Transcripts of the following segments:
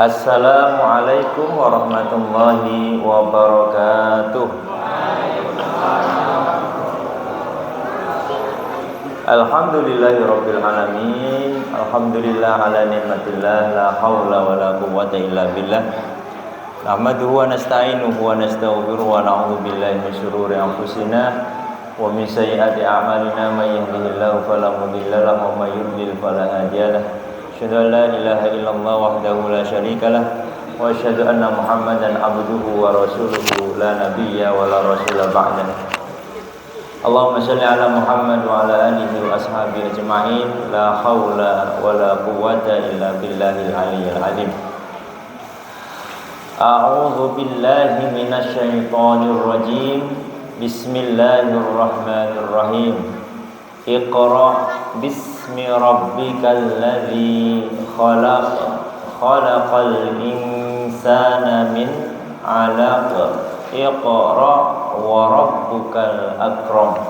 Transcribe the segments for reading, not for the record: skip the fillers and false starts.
Assalamualaikum warahmatullahi wabarakatuh. Alhamdulillahirabbil alamin. Alhamdulillah ala nikmatillah, la haula wala quwwata illa billah. Nahmaduhu wa nasta'inuhu wa nastaghfiruhu wa na'udzu billahi min shururi anfusina wa min sayyiati a'malina, may yahdihillahu fala mudilla lahu wa may yudlil fala hadiya lahu. Asyhadu an la ilaha illallah wahdahu la syarika lah wa asyhadu anna Muhammadan abduhu wa rasuluhu la nabiyya wa la rasula ba'dah. Allahumma shalli ala Muhammad wa ala alihi wa ashabihi ajma'in. La haula wa la quwwata illa billahil aliyyil azim. A'udzu billahi minasy syaithanir rajim. Bismillahirrahmanirrahim. Iqra bismi rabbikal ladzi khalaq. Khalaqal insana min 'alaq. Iqra wa rabbukal akram.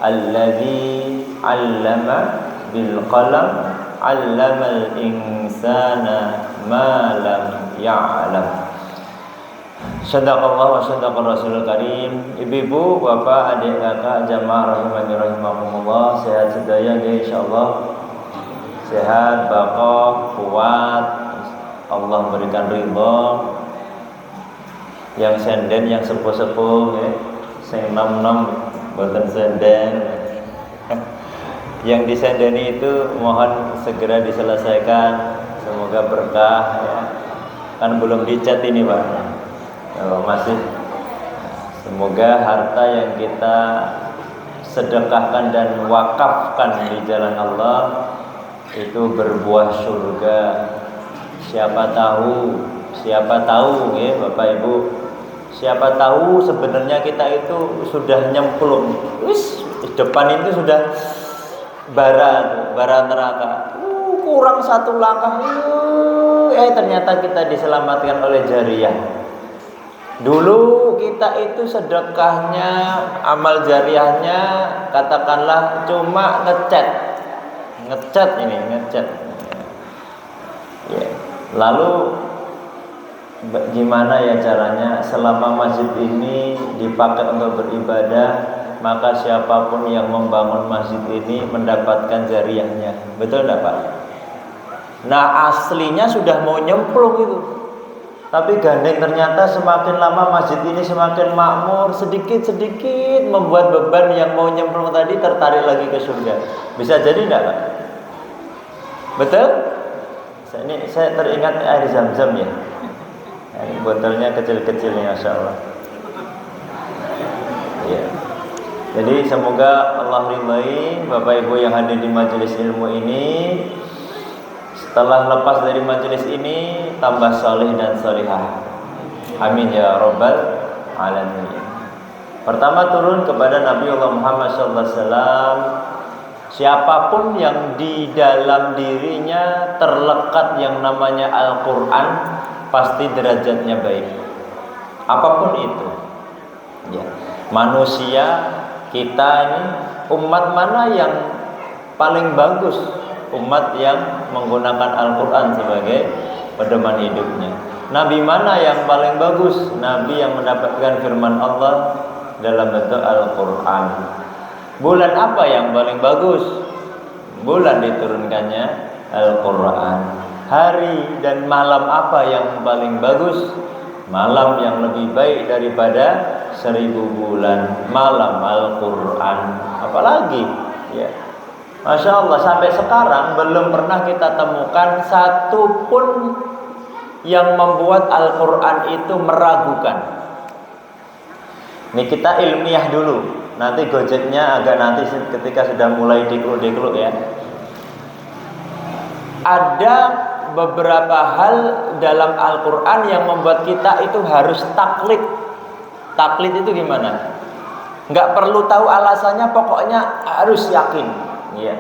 Alladzi 'allama bil qalam. 'Allamal insana ma lam ya'lam. Sadaqallah wa sadaqar rasulul karim. Ibu-ibu, bapak, adik, kakak, jamaah rahimani rahimakumullah, sehat sedaya ya insyaallah. Sehat, bakoh, kuat. Allah berikan ridha. Yang senden, yang sepuh-sepuh ya. Sing nom-nom boten senden. Yang disendeni itu mohon segera diselesaikan. Semoga berkah ya. Kan belum dicat ini, Pak. Kalau masih, semoga harta yang kita sedekahkan dan wakafkan di jalan Allah itu berbuah surga. Siapa tahu ya Bapak Ibu, siapa tahu sebenarnya kita itu sudah nyemplung, depan itu sudah bara neraka, kurang satu langkah, ternyata kita diselamatkan oleh jariyah. Dulu kita itu sedekahnya, amal jariahnya katakanlah cuma ngecat ya. Lalu gimana ya caranya selama masjid ini dipakai untuk beribadah, maka siapapun yang membangun masjid ini mendapatkan jariahnya. Betul enggak, Pak? Nah, aslinya sudah mau nyemplung itu. Tapi gandeng, ternyata semakin lama masjid ini semakin makmur, sedikit-sedikit membuat beban yang mau nyemplung tadi tertarik lagi ke surga. Bisa jadi enggak, Pak? Betul? Ini saya teringat air zam-zam ya. Ini botolnya kecil-kecil nih, Masya Allah ya. Jadi semoga Allah ridhai Bapak Ibu yang hadir di majelis ilmu ini. Setelah lepas dari majelis ini tambah soleh dan solihah. Amin ya rabbal alamin. Pertama turun kepada Nabi Allah Muhammad SAW. Siapapun yang di dalam dirinya terlekat yang namanya Al-Quran, pasti derajatnya baik. Apapun itu ya. Manusia kita ini, umat mana yang paling bagus? Umat yang menggunakan Al-Quran sebagai pedoman hidupnya. Nabi mana yang paling bagus? Nabi yang mendapatkan firman Allah dalam bentuk Al-Quran. Bulan apa yang paling bagus? Bulan diturunkannya Al-Quran. Hari dan malam apa yang paling bagus? Malam yang lebih baik daripada 1000 bulan. Malam Al-Quran. Apalagi ya, Masya Allah, sampai sekarang belum pernah kita temukan satu pun yang membuat Al-Quran itu meragukan. Ini kita ilmiah dulu, nanti gojeknya agak nanti ketika sudah mulai dikluk-dikluk ya. Ada beberapa hal dalam Al-Quran yang membuat kita itu harus taklid. Taklid itu gimana? Nggak perlu tahu alasannya, pokoknya harus yakin. Ya.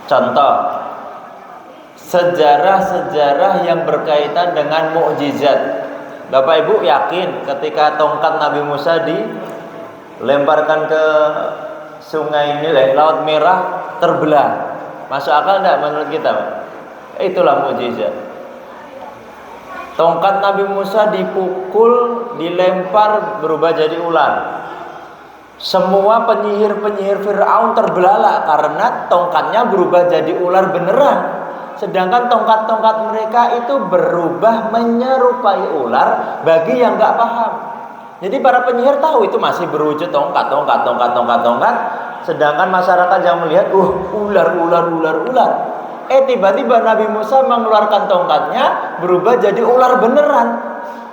Contoh sejarah-sejarah yang berkaitan dengan mukjizat. Bapak Ibu yakin ketika tongkat Nabi Musa dilemparkan ke sungai Nil, Laut Merah terbelah. Masuk akal enggak menurut kita, Pak? Itulah mukjizat. Tongkat Nabi Musa dipukul, dilempar, berubah jadi ular. Semua penyihir-penyihir Fir'aun terbelalak karena tongkatnya berubah jadi ular beneran. Sedangkan tongkat-tongkat mereka itu berubah menyerupai ular bagi yang nggak paham. Jadi para penyihir tahu itu masih berwujud tongkat. Sedangkan masyarakat yang melihat, ular. Tiba-tiba Nabi Musa mengeluarkan tongkatnya berubah jadi ular beneran.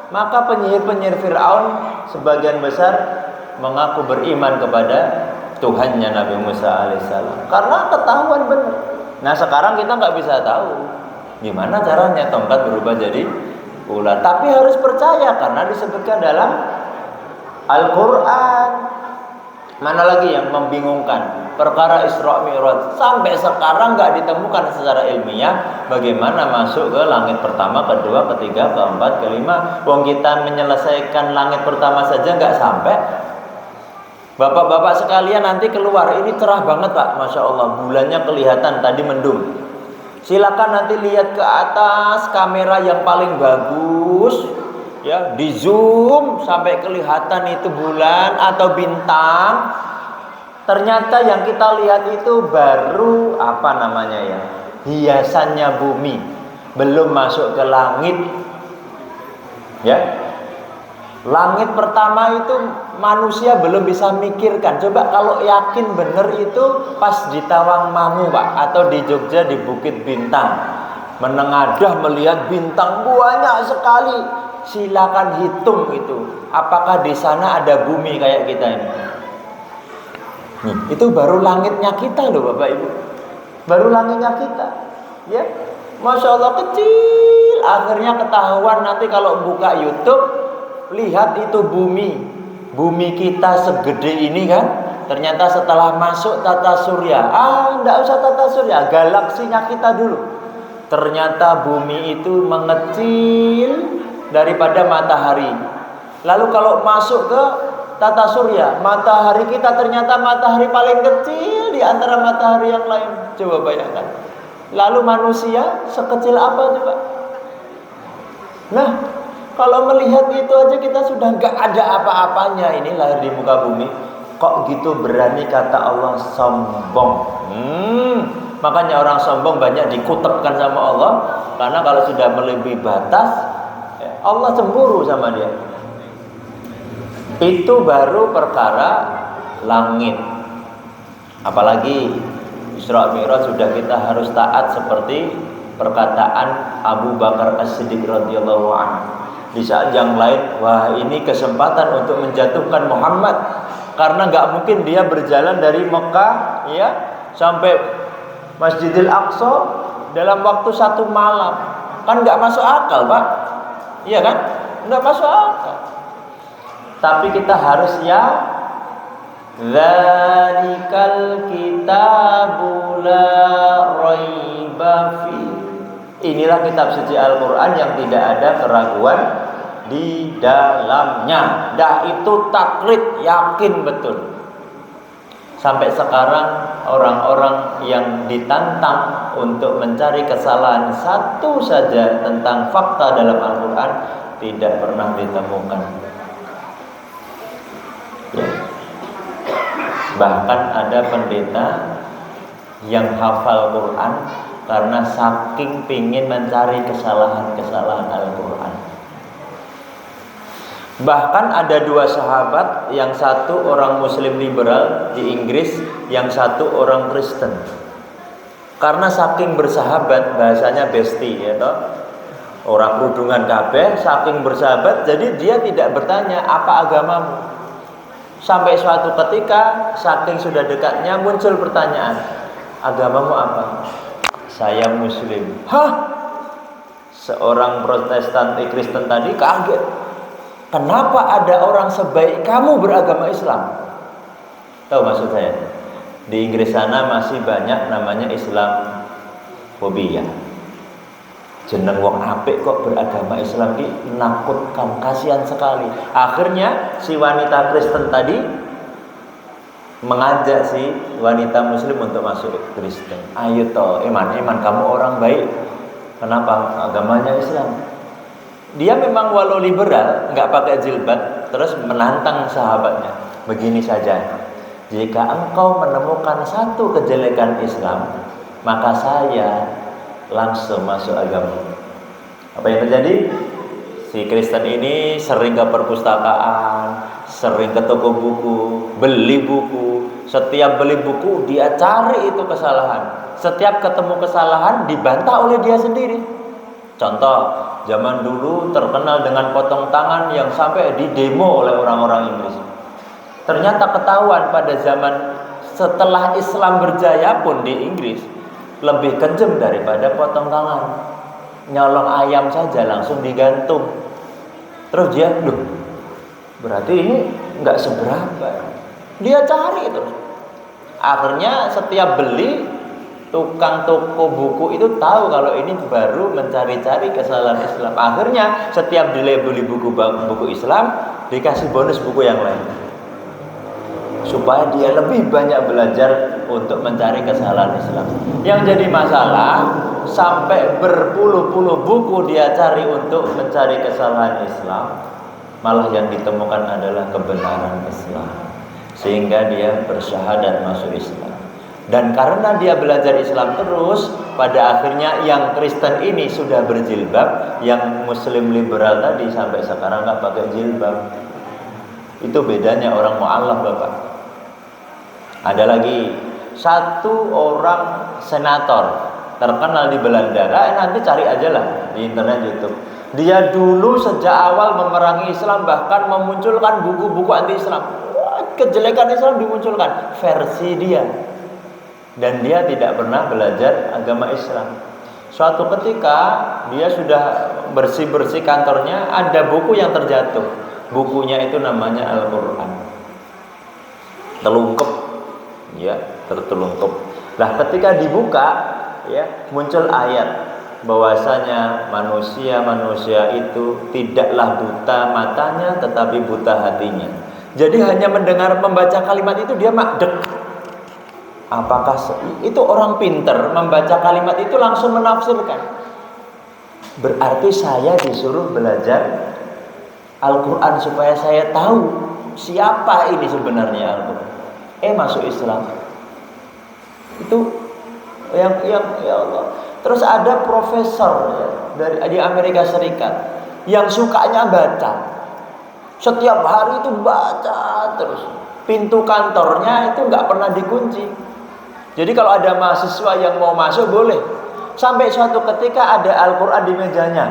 Maka penyihir-penyihir Fir'aun sebagian besar mengaku beriman kepada Tuhannya Nabi Musa alaihissalam karena ketahuan benar. Nah sekarang kita nggak bisa tahu gimana caranya tongkat berubah jadi ular, tapi harus percaya karena disebutkan dalam Al-Quran. Mana lagi yang membingungkan? Perkara Isra Mi'raj sampai sekarang nggak ditemukan secara ilmiah bagaimana masuk ke langit pertama, kedua, ketiga, keempat, kelima. Wong kita menyelesaikan langit pertama saja nggak sampai. Bapak-bapak sekalian nanti keluar, ini cerah banget Pak, Masya Allah, bulannya kelihatan tadi mendung. Silakan nanti lihat ke atas kamera yang paling bagus, ya, di zoom sampai kelihatan itu bulan atau bintang. Ternyata yang kita lihat itu baru hiasannya bumi, belum masuk ke langit, ya. Langit pertama itu manusia belum bisa mikirkan. Coba kalau yakin bener itu pas di Tawangmangu Pak, atau di Jogja di Bukit Bintang, menengadah melihat bintang banyak sekali. Silakan hitung itu, apakah di sana ada bumi kayak kita ini. Itu baru langitnya kita loh Bapak Ibu, baru langitnya kita, ya. Masya Allah kecil. Akhirnya ketahuan nanti kalau buka YouTube, lihat itu bumi kita segede ini kan. Ternyata setelah masuk tata surya, enggak usah tata surya, galaksinya kita dulu. Ternyata bumi itu mengecil daripada matahari. Lalu kalau masuk ke tata surya, matahari kita ternyata matahari paling kecil di antara matahari yang lain. Coba bayangkan. Lalu manusia sekecil apa coba? Nah, kalau melihat itu aja kita sudah nggak ada apa-apanya. Ini lahir di muka bumi, kok gitu berani kata Allah sombong. Makanya orang sombong banyak dikutukkan sama Allah, karena kalau sudah melebihi batas, Allah cemburu sama dia. Itu baru perkara langit. Apalagi Isra Mi'raj sudah kita harus taat seperti perkataan Abu Bakar As-Siddiq radhiyallahu anhu. Di saat yang lain, wah ini kesempatan untuk menjatuhkan Muhammad, karena nggak mungkin dia berjalan dari Mekah ya sampai Masjidil Aqsa dalam waktu 1 malam, kan nggak masuk akal Pak, iya kan? Nggak masuk akal. Tapi kita harus dzalikal kitabu la raiba fi. Inilah kitab suci Al-Quran yang tidak ada keraguan di dalamnya. Itu taklid, yakin betul. Sampai sekarang orang-orang yang ditantang untuk mencari kesalahan satu saja tentang fakta dalam Al-Quran tidak pernah ditemukan. Ya. Bahkan ada pendeta yang hafal Quran karena saking pingin mencari kesalahan-kesalahan Al-Quran. Bahkan ada 2 sahabat, yang satu orang Muslim liberal di Inggris, yang satu orang Kristen. Karena saking bersahabat, bahasanya bestie, ya toh, orang kerudungan kabeh, saking bersahabat, jadi dia tidak bertanya apa agamamu. Sampai suatu ketika, saking sudah dekatnya muncul pertanyaan, agamamu apa? Saya Muslim. Hah? Seorang Protestan Kristen tadi kaget. Kenapa ada orang sebaik kamu beragama Islam? Tahu maksud saya? Di Inggris sana masih banyak namanya Islam fobia. Jeneng wong apik kok beragama Islam ini menakutkan, kasihan sekali. Akhirnya si wanita Kristen tadi mengajak si wanita muslim untuk masuk Kristen. Ayo toh, iman kamu orang baik. Kenapa? Agamanya Islam. Dia memang walau liberal, nggak pakai jilbab, terus menantang sahabatnya. Begini saja, jika engkau menemukan satu kejelekan Islam, maka saya langsung masuk agama. Apa yang terjadi? Si Kristen ini sering ke perpustakaan, sering ke toko buku, beli buku. Setiap beli buku dia cari itu kesalahan. Setiap ketemu kesalahan dibantah oleh dia sendiri. Contoh, zaman dulu terkenal dengan potong tangan yang sampai didemo oleh orang-orang Inggris. Ternyata ketahuan pada zaman setelah Islam berjaya pun di Inggris lebih kejam daripada potong tangan. Nyolong ayam saja langsung digantung. Terus dia, berarti ini nggak seberapa. Dia cari terus. Akhirnya setiap beli, tukang toko buku itu tahu kalau ini baru mencari-cari kesalahan Islam. Akhirnya setiap dia beli buku Islam, dikasih bonus buku yang lain, supaya dia lebih banyak belajar untuk mencari kesalahan Islam. Yang jadi masalah, sampai berpuluh-puluh buku dia cari untuk mencari kesalahan Islam, malah yang ditemukan adalah kebenaran Islam, sehingga dia bersyahadat masuk Islam. Dan karena dia belajar Islam terus, pada akhirnya yang Kristen ini sudah berjilbab, yang Muslim liberal tadi sampai sekarang nggak pakai jilbab. Itu bedanya orang mu'alaf, Bapak. Ada lagi satu orang senator terkenal di Belanda. Nanti cari aja lah di internet, YouTube. Dia dulu sejak awal memerangi Islam, bahkan memunculkan buku-buku anti-Islam. Kejelekan Islam dimunculkan versi dia. Dan dia tidak pernah belajar agama Islam. Suatu ketika dia sudah bersih-bersih kantornya, ada buku yang terjatuh. Bukunya itu namanya Al-Quran. Terlungkep, ya, tertelungkup. Nah, ketika dibuka, ya, muncul ayat bahwasanya manusia itu tidaklah buta matanya, tetapi buta hatinya. Jadi hanya mendengar membaca kalimat itu dia makdek. Apakah itu orang pinter membaca kalimat itu langsung menafsirkan? Berarti saya disuruh belajar Al-Quran supaya saya tahu siapa ini sebenarnya Al-Quran. Masuk Islam. Itu yang ya Allah. Terus ada profesor, ya, di Amerika Serikat yang sukanya baca. Setiap hari itu baca terus. Pintu kantornya itu nggak pernah dikunci. Jadi kalau ada mahasiswa yang mau masuk boleh. Sampai suatu ketika ada Al-Quran di mejanya.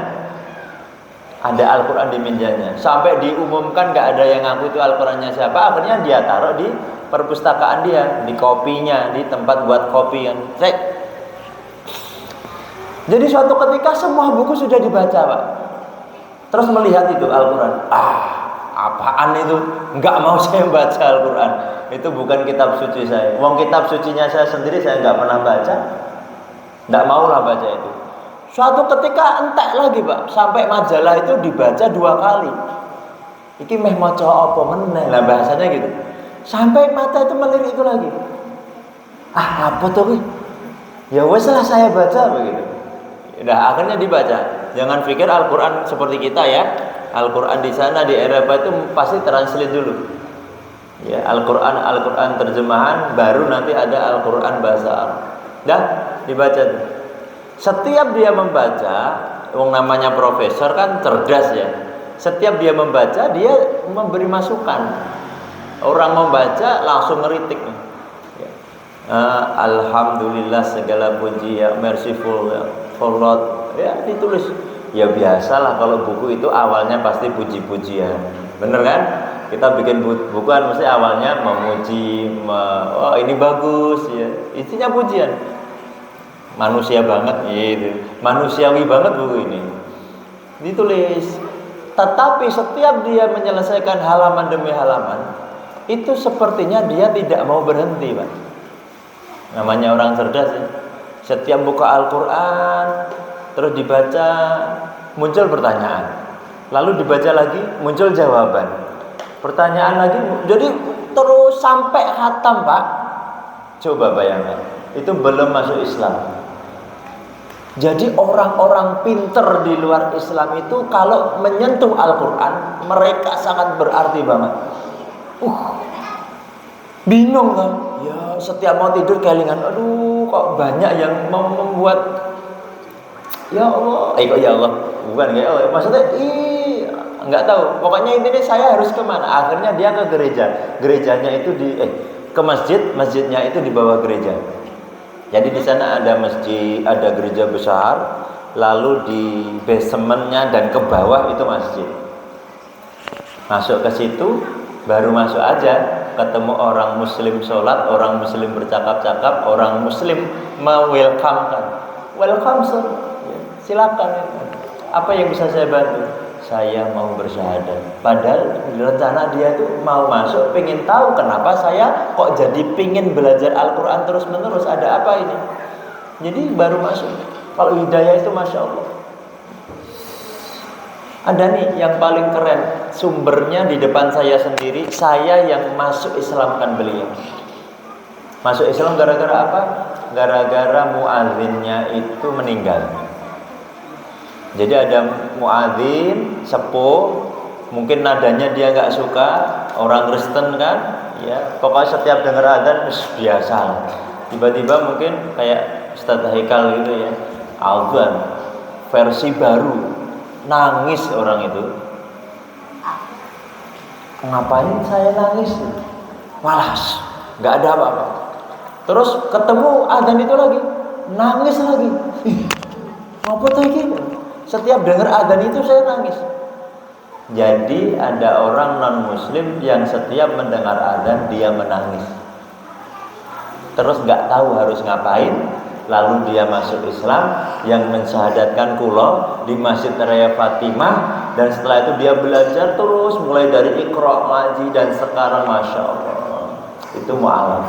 Ada Al-Quran di mejanya. Sampai diumumkan nggak ada yang ngaku itu Al-Qurannya siapa. Akhirnya dia taruh di perpustakaan dia, di kopinya, di tempat buat kopi yang cek. Jadi suatu ketika semua buku sudah dibaca, Pak. Terus melihat itu Al-Quran. Apaan itu? Nggak mau saya baca Al-Quran. Itu bukan kitab suci saya. Wong kitab sucinya saya sendiri saya nggak pernah baca. Nggak maulah baca itu. Suatu ketika entek lagi, Pak. Sampai majalah itu dibaca 2 kali. Iki meh maca apa meneh. Lah bahasanya gitu. Sampai mata itu melirik itu lagi. Apa tuh? Ya wes lah saya baca begitu. Nah, akhirnya dibaca. Jangan pikir Al-Quran seperti kita ya. Al-Quran di sana di Eropa itu pasti translate dulu. Ya, Al-Quran terjemahan, baru nanti ada Al-Quran bahasa Arab. Dah dibaca tuh. Setiap dia membaca, wong namanya profesor kan cerdas ya. Setiap dia membaca, dia memberi masukan. Orang membaca langsung ngeritik. Ya. Alhamdulillah segala puji ya, merciful ya, for Lord. Ya ditulis. Ya biasalah kalau buku itu awalnya pasti puji-pujian. Bener kan? Kita bikin buku kan mesti awalnya memuji, ini bagus ya. Isinya pujian. Manusia banget gitu. Manusiawi banget buku ini. Ditulis. Tetapi setiap dia menyelesaikan halaman demi halaman, itu sepertinya dia tidak mau berhenti, Pak. Namanya orang cerdas ya. Setiap buka Al-Quran terus dibaca, muncul pertanyaan, lalu dibaca lagi, muncul jawaban, pertanyaan lagi. Jadi terus sampai khatam, Pak. Coba bayangkan, itu belum masuk Islam. Jadi orang-orang pinter di luar Islam itu kalau menyentuh Al-Quran, mereka sangat berarti banget. Bingung kan? Ya setiap mau tidur kelingan, aduh kok banyak yang mau membuat, ya Allah, kok ya Allah, bukan ya Allah, maksudnya nggak tahu. Pokoknya intinya saya harus kemana? Akhirnya dia ke gereja, gerejanya itu ke masjid, masjidnya itu di bawah gereja. Jadi di sana ada masjid, ada gereja besar, lalu di basementnya dan ke bawah itu masjid. Masuk ke situ, baru masuk aja, ketemu orang Muslim sholat, orang Muslim bercakap-cakap, orang Muslim welcome kan, welcome sir, silakan. Apa yang bisa saya bantu? Saya mau bersyahadat. Padahal rencana dia tuh mau masuk, pengen tahu kenapa saya kok jadi pengen belajar Al-Quran terus menerus. Ada apa ini? Jadi baru masuk. Kalau hidayah itu Masya Allah. Ada nih yang paling keren, sumbernya di depan saya sendiri. Saya yang masuk Islamkan beliau. Masuk Islam gara-gara apa? Gara-gara muadzinnya itu meninggal. Jadi ada muadzin sepuh, mungkin nadanya dia nggak suka, orang Kristen kan, ya pokoknya setiap dengar adzan biasa. Tiba-tiba mungkin kayak Ustaz Haikal gitu ya, adzan versi baru, nangis orang itu. Ngapain saya nangis? Malas, nggak ada apa-apa. Terus ketemu adzan itu lagi, nangis lagi. Apa lagi? Setiap dengar adzan itu saya nangis. Jadi ada orang non muslim yang setiap mendengar adzan dia menangis. Terus nggak tahu harus ngapain. Lalu dia masuk Islam yang mensyahadatkan kula di Masjid Raya Fatimah. Dan setelah itu dia belajar terus mulai dari Iqra, ngaji, dan sekarang Masya Allah itu mu'alaf.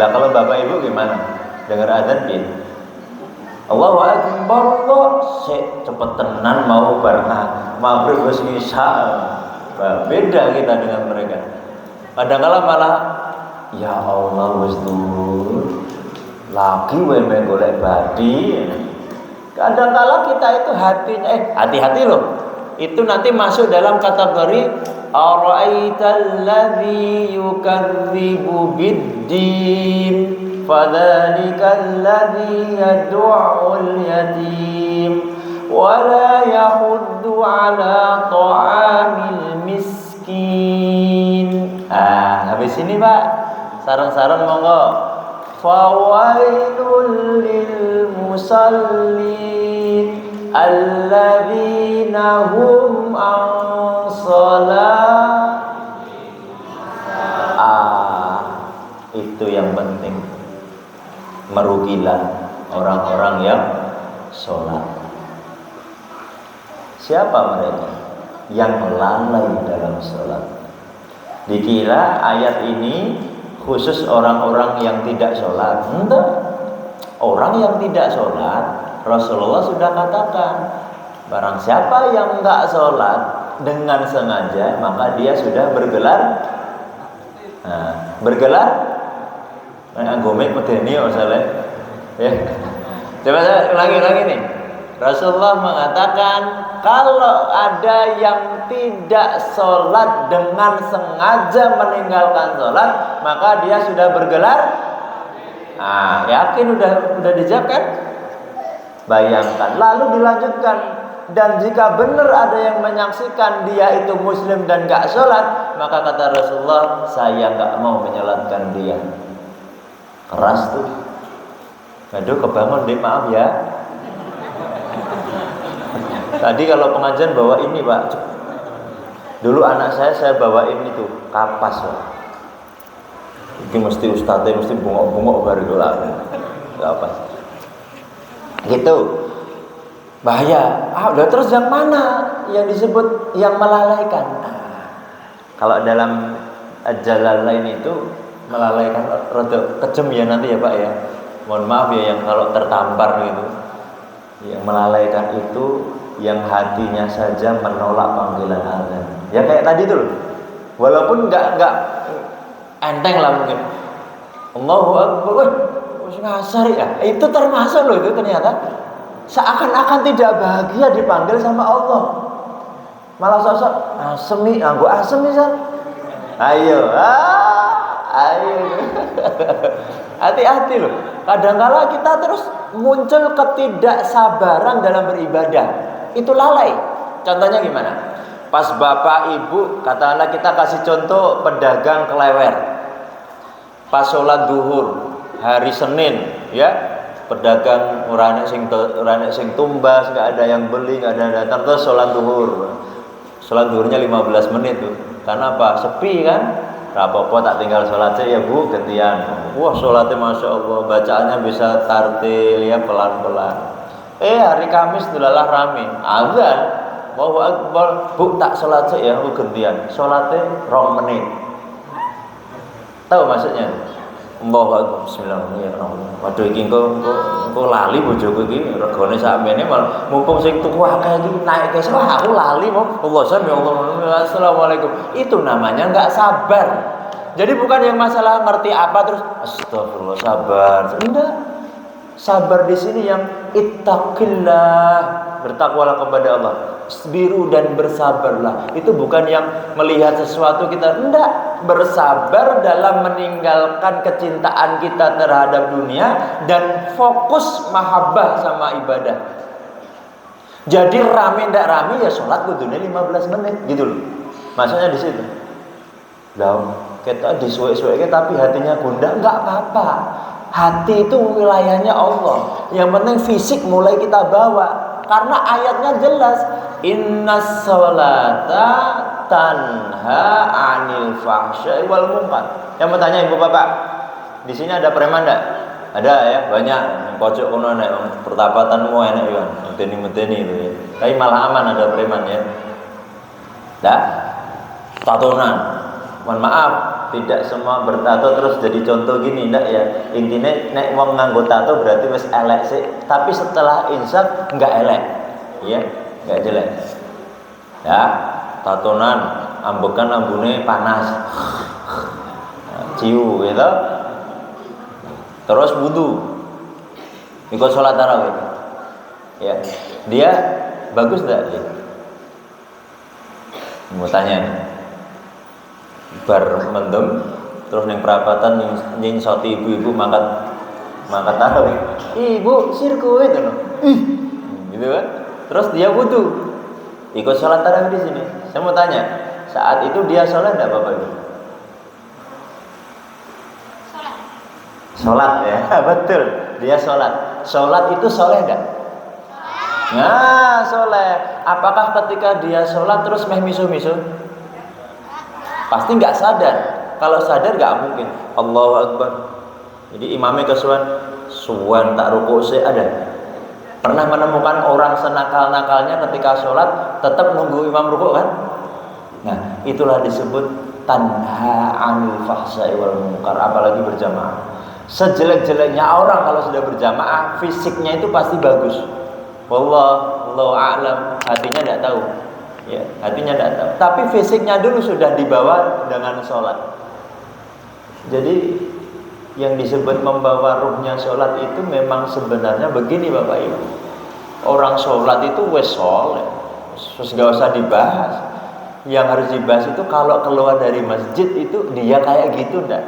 Lah kalau bapak ibu gimana? Dengar adzan gitu, Allahu Akbar, Allah cepet tenan mau bareng maghrib wis isya. Beda kita dengan mereka. Kadang-kala malah ya Allah wis dhuwur lagi wae golek badi. Kadang-kala kita itu hati-hati loh. Itu nanti masuk dalam kategori ara'aital ladzi yukadzibu biddin fadzalika alladzi yad'ul yatim wa la yahuddu 'ala ta'amil miskin. Habis ini Pak, saran-saran monggo. Fawailul lil musallin alladzina hum an shalah. Itu yang penting. Merugilah orang-orang yang sholat. Siapa mereka? Yang lalai dalam sholat. Dikira ayat ini khusus orang-orang yang tidak sholat. Enggak. Orang yang tidak sholat, Rasulullah sudah katakan, barang siapa yang enggak sholat dengan sengaja, maka dia sudah bergelar. Bergelar anggome medeni masalah. Ya. Coba saya ulangi lagi nih. Rasulullah mengatakan kalau ada yang tidak sholat dengan sengaja meninggalkan sholat, maka dia sudah bergelar. Yakin udah dijawab kan? Bayangkan. Lalu dilanjutkan. Dan jika benar ada yang menyaksikan dia itu muslim dan gak sholat, maka kata Rasulullah, saya gak mau menyolatkan dia. Keras tuh. Aduh kebangun deh, maaf ya. Tadi kalau pengajian bawa ini Pak. Dulu anak saya bawain itu kapas Pak. Ini mesti ustadznya mesti bungok-bungok baru dolar. Kapas. Gitu. Bahaya. Udah terus yang mana yang disebut yang melalaikan? Kalau dalam Jalalain itu melalaikan rada kejem ya nanti ya Pak ya. Mohon maaf ya yang kalau tertampar gitu. Yang melalaikan itu yang hatinya saja menolak panggilan azan. Ya kayak tadi tuh loh. Walaupun nggak enteng lah mungkin. Allahu Akbar, wis ngasar ya. Itu termasuk loh itu ternyata. Seakan-akan tidak bahagia dipanggil sama Allah. Malah sosok asemi, anggo asem misal. Ayo, ayo. Hati-hati loh. Kadang-kala kita terus muncul ketidaksabaran dalam beribadah. Itu lalai. Contohnya gimana? Pas bapak ibu, katakanlah kita kasih contoh pedagang kelewer. Pas sholat duhur hari Senin, ya. Pedagang ora nek sing tumbas, nggak ada yang beli, nggak ada datang, terus sholat duhur. Sholat duhurnya 15 menit tuh. Karena apa? Sepi kan? Rapopo tak tinggal sholat sih ya bu, gantian. Wah sholatnya masya Allah, bacaannya bisa tartil ya pelan-pelan. Hari Kamis dulalah rame. Azan, Allahu Akbar, bu tak sholat sih ya, bu gantian. Sholatnya 2 menit. Tahu maksudnya? Allahu Akbar, bismillahirrahmanirrahim. Waduh iki engko lali bojoku iki regane sakmene malah mumpung sing tuku akeh iki naik ke sawah aku lali mau. Allah assalamualaikum. Itu namanya enggak sabar. Jadi bukan yang masalah ngerti apa terus astagfirullah sabar. Enggak. Sabar di sini yang ittaqillah, bertakwalah kepada Allah. Biru dan bersabarlah. Itu bukan yang melihat sesuatu kita, enggak, bersabar dalam meninggalkan kecintaan kita terhadap dunia dan fokus mahabbah sama ibadah. Jadi rame ndak rame ya sholat kudunya 15 menit gitu loh. Maksudnya di situ. Lah kita disuwek-suweke tapi hatinya gundah, enggak apa-apa. Hati itu wilayahnya Allah. Yang penting fisik mulai kita bawa. Karena ayatnya jelas, innas sholata tanha 'anil fahsya'i wal munkar. Yang bertanya ibu bapak, di sini ada preman enggak? Ada ya, banyak. Pojok kono nek pertapatanmu enak ya, medeni-medeni itu ya. Tapi malah aman ada preman ya. Dah, tatonan. Mohon maaf, tidak semua bertato terus jadi contoh gini, ndak ya. Intinya nek wong nganggo tato berarti wis elek sih, tapi setelah insaf enggak elek. Ya, enggak jelek. Ya, tatonan, ambekan ambune panas. Ciu gitu. Terus wudu. Ikut sholat tarawih. Ya. Dia bagus enggak ya? Mau tanya. Bar mendem terus ning perapatan nyingsoti ibu-ibu mangkat tarawih. Ibu sirkuit itu loh. Gitu kan? Terus dia wudu. Ikut sholat tarawih di sini. Saya mau tanya, saat itu dia sholat enggak Bapak Ibu? Sholat ya, betul. Dia sholat. Sholat itu soleh enggak? Nah, soleh. Apakah ketika dia sholat terus meh misu-misu? Pasti nggak sadar. Kalau sadar nggak mungkin. Allahu Akbar. Jadi imamnya kesuwan, suwan tak rukuk sih ada. Pernah menemukan orang senakal-nakalnya ketika sholat tetap nunggu imam rukuk kan? Nah, itulah disebut tanha 'anil fahsya'i wal munkar, apalagi berjamaah. Sejelek-jeleknya orang kalau sudah berjamaah, fisiknya itu pasti bagus. Wallahu a'lam, hatinya tidak tahu. Ya, hatinya tidak tahu. Tapi fisiknya dulu sudah dibawa dengan sholat. Jadi yang disebut membawa ruhnya sholat itu memang sebenarnya begini Bapak Ibu. Orang sholat itu wes soleh, terus gak usah dibahas. Yang harus dibahas itu kalau keluar dari masjid itu dia kayak gitu ndak?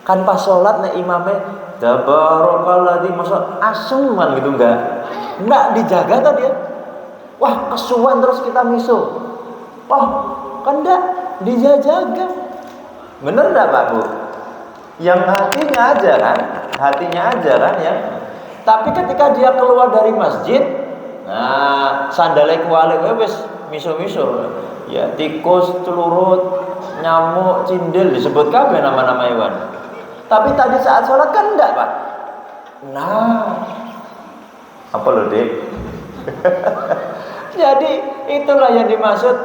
Kan pas sholat nek imamnya tabarakalladzi masa aseman gitu enggak dijaga tuh dia. Wah kesuwan terus kita miso. Wah kan enggak dijaga. Bener enggak Pak Bu? Yang hatinya aja kan ya. Tapi ketika dia keluar dari masjid, nah sandalnya kuali wis miso-miso. Ya tikus, celurut, nyamuk, cindil disebut kabeh nama-nama hewan. Tapi tadi saat sholat kan enggak Pak. Nah apa loh Dik? Jadi itulah yang dimaksud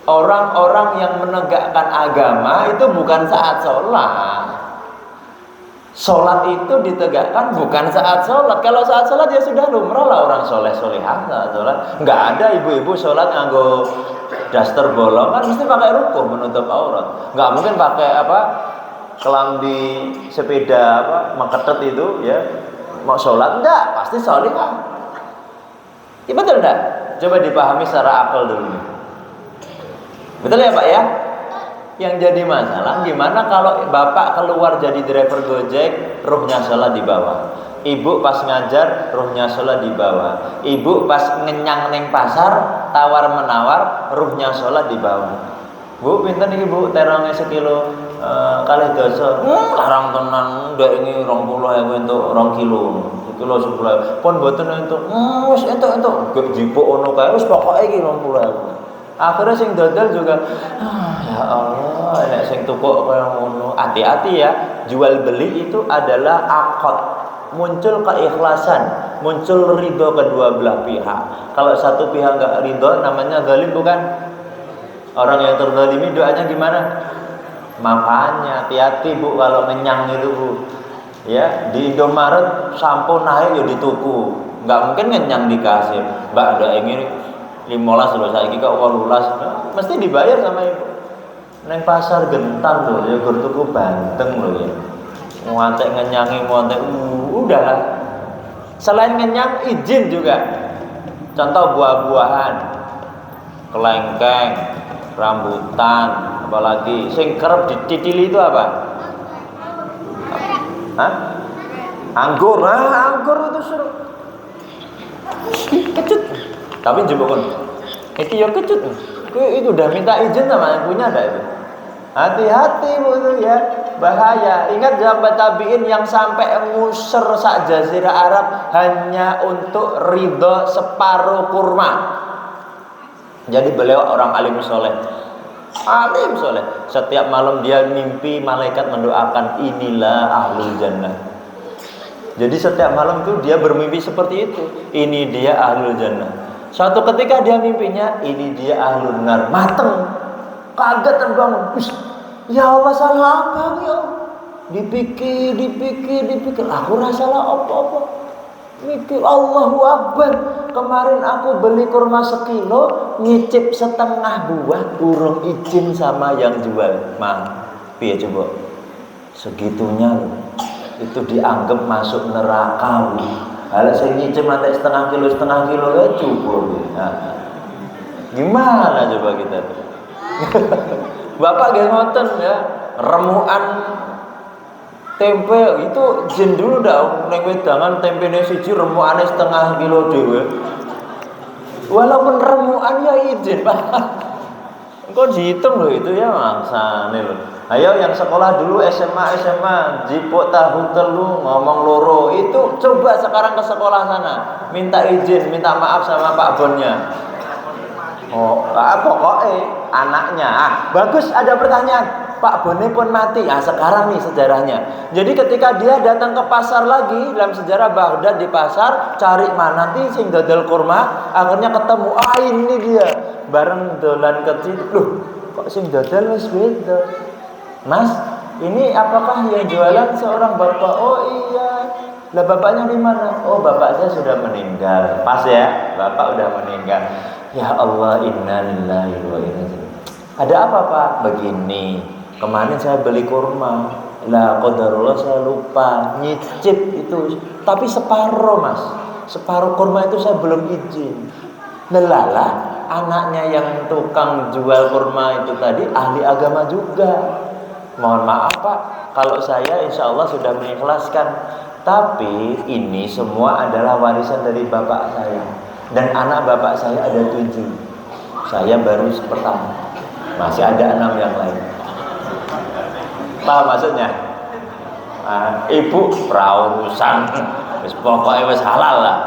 orang-orang yang menegakkan agama itu bukan saat sholat. Sholat itu ditegakkan bukan saat sholat. Kalau saat sholat ya sudah lumrah lah orang soleh solehah saat sholat. Nggak ada ibu-ibu sholat nganggo daster bolong kan mesti pakai rukuh menutup aurat. Nggak mungkin pakai apa kelambi sepeda apa mengketet itu ya mau sholat enggak, pasti sholihah. Ya, betul enggak? Coba dipahami secara akal dulu. Betul ya Pak ya? Yang jadi masalah gimana kalau bapak keluar jadi driver Gojek, ruhnya sholat di bawah. Ibu pas ngajar, ruhnya sholat di bawah. Ibu pas ngenyang neng pasar, tawar menawar, ruhnya sholat di bawah. Bu, pinten iki Bu, terongnya sekilo kali dosa. Larang tenan, ndak ini 20.000 untuk 2 kilo. Kilo 10.000. Pun mboten entuk. Wis entuk. Gek jipuk ngono kae wis pokoke iki 20.000. Akhirnya sing dodol juga ya Allah, nek sing tukuk kaya ngono. Hati-hati ya, jual beli itu adalah akad. Muncul keikhlasan, muncul ridho kedua belah pihak. Kalau satu pihak enggak ridho, namanya zalim bukan? Orang yang terzalimi doanya gimana? Makanya hati-hati Bu kalau ngenyang itu Bu. Ya, di Indomaret sampo naik ya dituku. Enggak mungkin ngenyang dikasih. Mbak ada ini 15 loh saiki kok 18. Mesti dibayar sama ibu. Neng pasar gentan loh ya gur tuku banteng loh ya. Ngantek ngenyangi ngantek udahlah. Selain ngenyang izin juga. Contoh buah-buahan. Kelengkeng, rambutan, apalagi sing kerep dititili itu apa? Hah? Anggur. Anggur itu seru. Kecut. Tapi jebokon. Itu ya kecut. Itu udah minta izin sama yang punya ada itu. Hati-hati Bu itu ya. Bahaya. Ingat sahabat tabi'in yang sampai ngusir sak jazirah Arab hanya untuk ridho separuh kurma. Jadi beliau orang alim soleh. Alim soleh. Setiap malam dia mimpi malaikat mendoakan inilah ahlul jannah. Jadi setiap malam itu dia bermimpi seperti itu. Ini dia ahlul jannah. Suatu ketika dia mimpinya ini dia ahlul nar. Mateng. Kaget dan bangun. Ya Allah salah apa ya? Dipikir. Aku rasa salah apa-apa. Mikir Allahu Akbar. Kemarin aku beli kurma 1 kilo, nyicip setengah buah, urung izin sama yang jual. Piye coba? Segitunya loh. Itu dianggap masuk neraka. Kalau saya nyicip nanti setengah kilo ya cukup. Nah, gimana coba kita tuh? Bapak gak ngoten ya, remukan tempe itu jin dulu dah ning wedangan tempene siji remukane setengah kilo dhewe. Walaupun remukan ya izin, Pak. Engko dihitung loh itu ya mangsane loh. Ayo yang sekolah dulu SMA jipuk tahu telu ngomong loro itu coba sekarang ke sekolah sana minta izin, minta maaf sama Pak Bonnya. Pokoknya anaknya. Bagus ada pertanyaan. Pak Bone pun mati. Sekarang nih sejarahnya. Jadi ketika dia datang ke pasar lagi dalam sejarah Baghdad di pasar cari mana nanti sing dodol kurma, akhirnya ketemu. Ini dia. Bareng dolan kecil. Loh, kok sing dodol wis beda. Mas, ini apakah yang jualan seorang bapak? Oh iya. Lah bapaknya di mana? Oh, bapak saya sudah meninggal. Pas ya, bapak udah meninggal. Ya Allah, innalillahi wa inna ilaihi. Ada apa Pak? Begini. Kemarin saya beli kurma. Lah qadarullah saya lupa nyicip itu. Tapi separuh Mas. Separuh kurma itu saya belum izin. Lelala anaknya yang tukang jual kurma itu tadi ahli agama juga. Mohon maaf Pak, kalau saya insya Allah sudah mengikhlaskan. Tapi ini semua adalah warisan dari bapak saya. Dan anak bapak saya ada 7. Saya baru pertama. Masih ada 6 yang lain. Paham maksudnya? Ibu perawusan, pokoknya wis halal lah.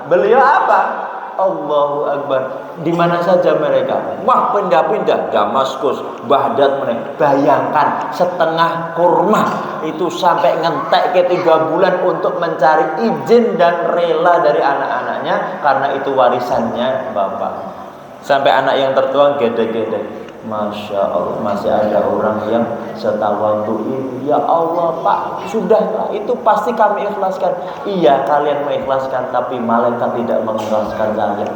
Beliau apa? Allahu Akbar. Di mana saja mereka, wah pindah-pindah Damaskus, Baghdad mereka. Bayangkan setengah kurma itu sampai ngentek ke 3 bulan untuk mencari izin dan rela dari anak-anaknya karena itu warisannya bapak. Sampai anak yang tertua gede-gede. Masya Allah, masih ada orang yang setawadhu ini. Ya Allah Pak, sudah Pak, itu pasti kami ikhlaskan. Iya, kalian mengikhlaskan, tapi malaikat tidak mengikhlaskan saya.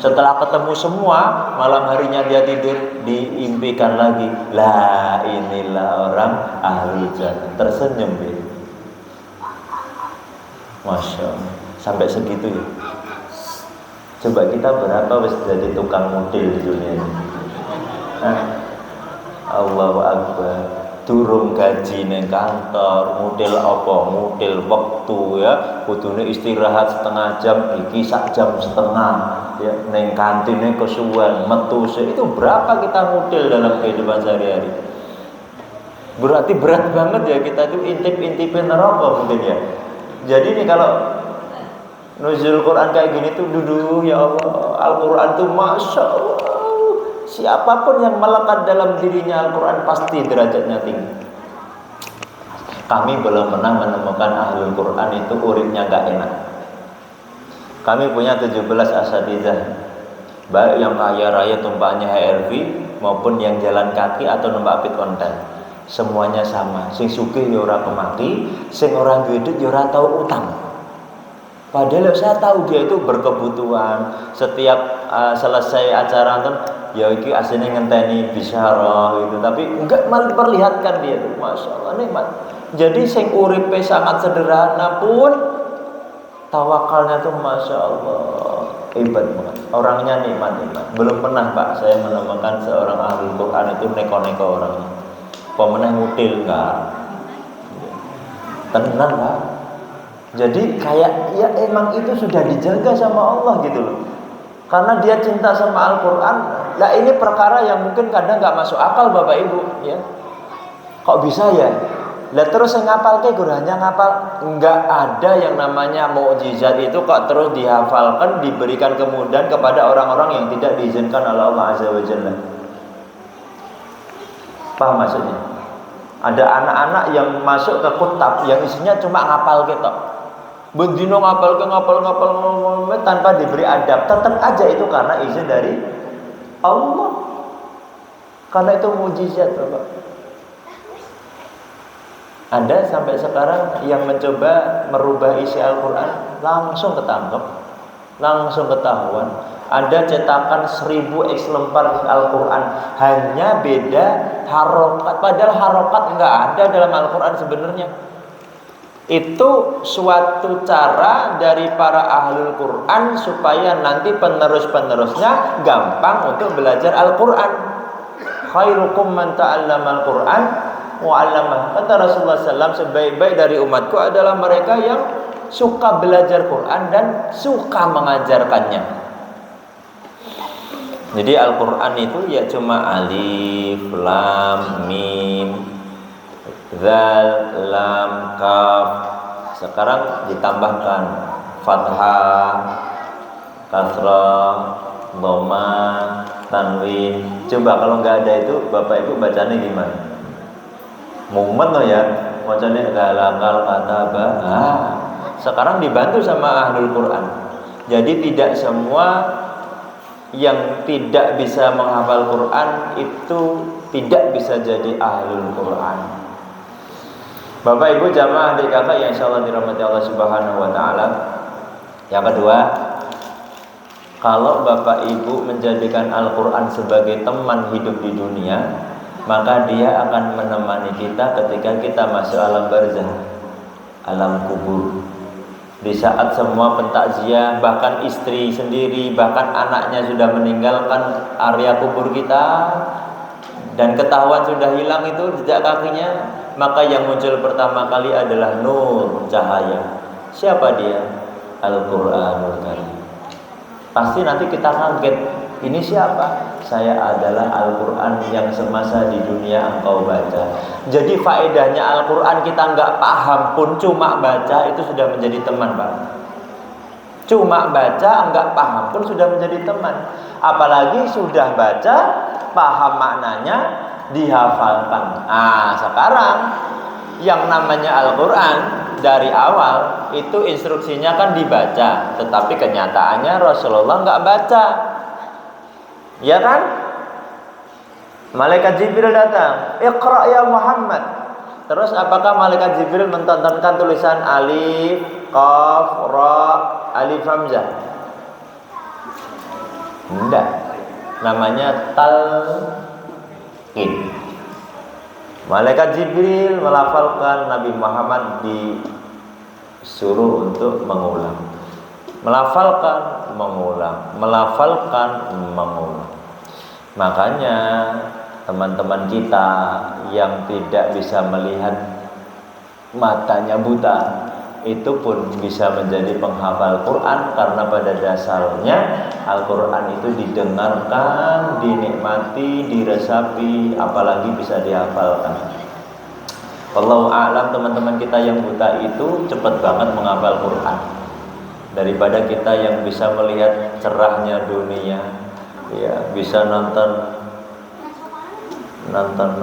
Setelah ketemu semua, malam harinya dia tidur, diimpikan lagi. Lah inilah orang ahlul jannah. Tersenyum dia. Masya Allah. Sampai segitu ya. Coba kita berapa wis jadi tukang model di dunia ini. Allahu Akbar. Durung gaji neng kantor, model apa? Model waktu ya. Kudune istirahat setengah jam, iki sak jam setengah. Ya, neng kantinnya kesuwen, metu itu berapa kita model dalam kehidupan sehari-hari? Berarti berat banget ya kita tuh intip-intipin neraka mungkin ya. Jadi nih kalau nuzul Quran kayak gini tuh duduk ya Allah, Al-Quran tuh Masya Allah. Siapapun yang melekat dalam dirinya Al-Quran pasti derajatnya tinggi. Kami belum pernah menemukan ahlul Quran itu uripnya gak enak. Kami punya 17 asatizah, baik yang kaya raya tumpahnya HRV maupun yang jalan kaki atau numpak apit ontel. Semuanya sama. Sing sugih ya ora kemaki, sing ora duwe duit ya ora tau utang. Padahal saya tahu dia itu berkebutuhan. Setiap selesai acara kan, ya iki aslinya ngenteni bisyarah gitu, tapi enggak malah diperlihatkan dia tuh, Masya Allah nikmat. Jadi sing uripe sangat sederhana pun tawakalnya tuh Masya Allah hebat banget. Orangnya nikmat-nikmat. Belum pernah Pak saya menemukan seorang ahli Quran itu neko-neko orangnya. Pemenang mutil enggak. Tenan Pak. Jadi kayak ya emang itu sudah dijaga sama Allah gitu loh. Karena dia cinta sama Al-Quran. Nah ini perkara yang mungkin kadang gak masuk akal Bapak Ibu ya. Kok bisa ya? Lah terus yang ngapal ke hanya ngapal. Enggak ada yang namanya mukjizat itu kok terus dihafalkan, diberikan kemudahan kepada orang-orang yang tidak diizinkan oleh Allah Azza wa Jalla. Paham maksudnya? Ada anak-anak yang masuk ke kutab yang isinya cuma ngapal ketok. Bendino ngapal tanpa diberi adab, tetap aja itu karena izin dari Allah. Karena itu mujizat Bapak. Anda sampai sekarang yang mencoba merubah isi Al-Quran langsung ketangkep, langsung ketahuan. Ada cetakan 1000 X lembar Al-Quran, hanya beda harokat. Padahal harokat enggak ada dalam Al-Quran sebenarnya. Itu suatu cara dari para ahlul Quran supaya nanti penerus-penerusnya gampang untuk belajar Al-Quran. Khairukum man ta'allama Al-Quran wa 'allamah. Kata Rasulullah SAW, sebaik-baik dari umatku adalah mereka yang suka belajar Quran dan suka mengajarkannya. Jadi Al-Quran itu ya cuma alif, lam, mim, zal, lam, kaf. Sekarang ditambahkan fathah, kasrah, dhamma, tanwin. Coba kalau nggak ada itu Bapak Ibu bacanya gimana? Mumet loh ya, bacanya galakal kataba. Sekarang dibantu sama ahlul Quran. Jadi tidak semua yang tidak bisa menghafal Quran itu tidak bisa jadi ahlul Quran. Bapak Ibu jamaah adik kakak yang insyaallah dirahmati Allah Subhanahu wa taala. Yang kedua, kalau Bapak Ibu menjadikan Al-Qur'an sebagai teman hidup di dunia, maka dia akan menemani kita ketika kita masuk alam barzah, alam kubur. Di saat semua pentakziah, bahkan istri sendiri, bahkan anaknya sudah meninggalkan area kubur kita dan ketahuan sudah hilang itu jejak kakinya, maka yang muncul pertama kali adalah nur, cahaya. Siapa dia? Al-Qur'anul Karim. Pasti nanti kita kaget, ini siapa? Saya adalah Al-Quran yang semasa di dunia engkau baca. Jadi faedahnya Al-Quran kita nggak paham pun, cuma baca itu sudah menjadi teman Pak. Cuma baca nggak paham pun sudah menjadi teman. Apalagi sudah baca, paham maknanya, dihafalkan. Sekarang yang namanya Al-Quran dari awal itu instruksinya kan dibaca, tetapi kenyataannya Rasulullah nggak baca, ya kan? Malaikat Jibril datang, Iqra ya Muhammad. Terus apakah malaikat Jibril mentontonkan tulisan alif, qaf, ra, alif, hamzah? Enggak. Namanya talqin. Malaikat Jibril melafalkan, Nabi Muhammad disuruh untuk mengulang. Melafalkan, mengulang. Melafalkan, mengulang. Makanya teman-teman kita yang tidak bisa melihat, matanya buta, itu pun bisa menjadi penghafal Quran, karena pada dasarnya Al-Quran itu didengarkan, dinikmati, diresapi, apalagi bisa dihafalkan. Wallahu a'lam, teman-teman kita yang buta itu cepat banget menghafal Quran daripada kita yang bisa melihat cerahnya dunia, ya, bisa nonton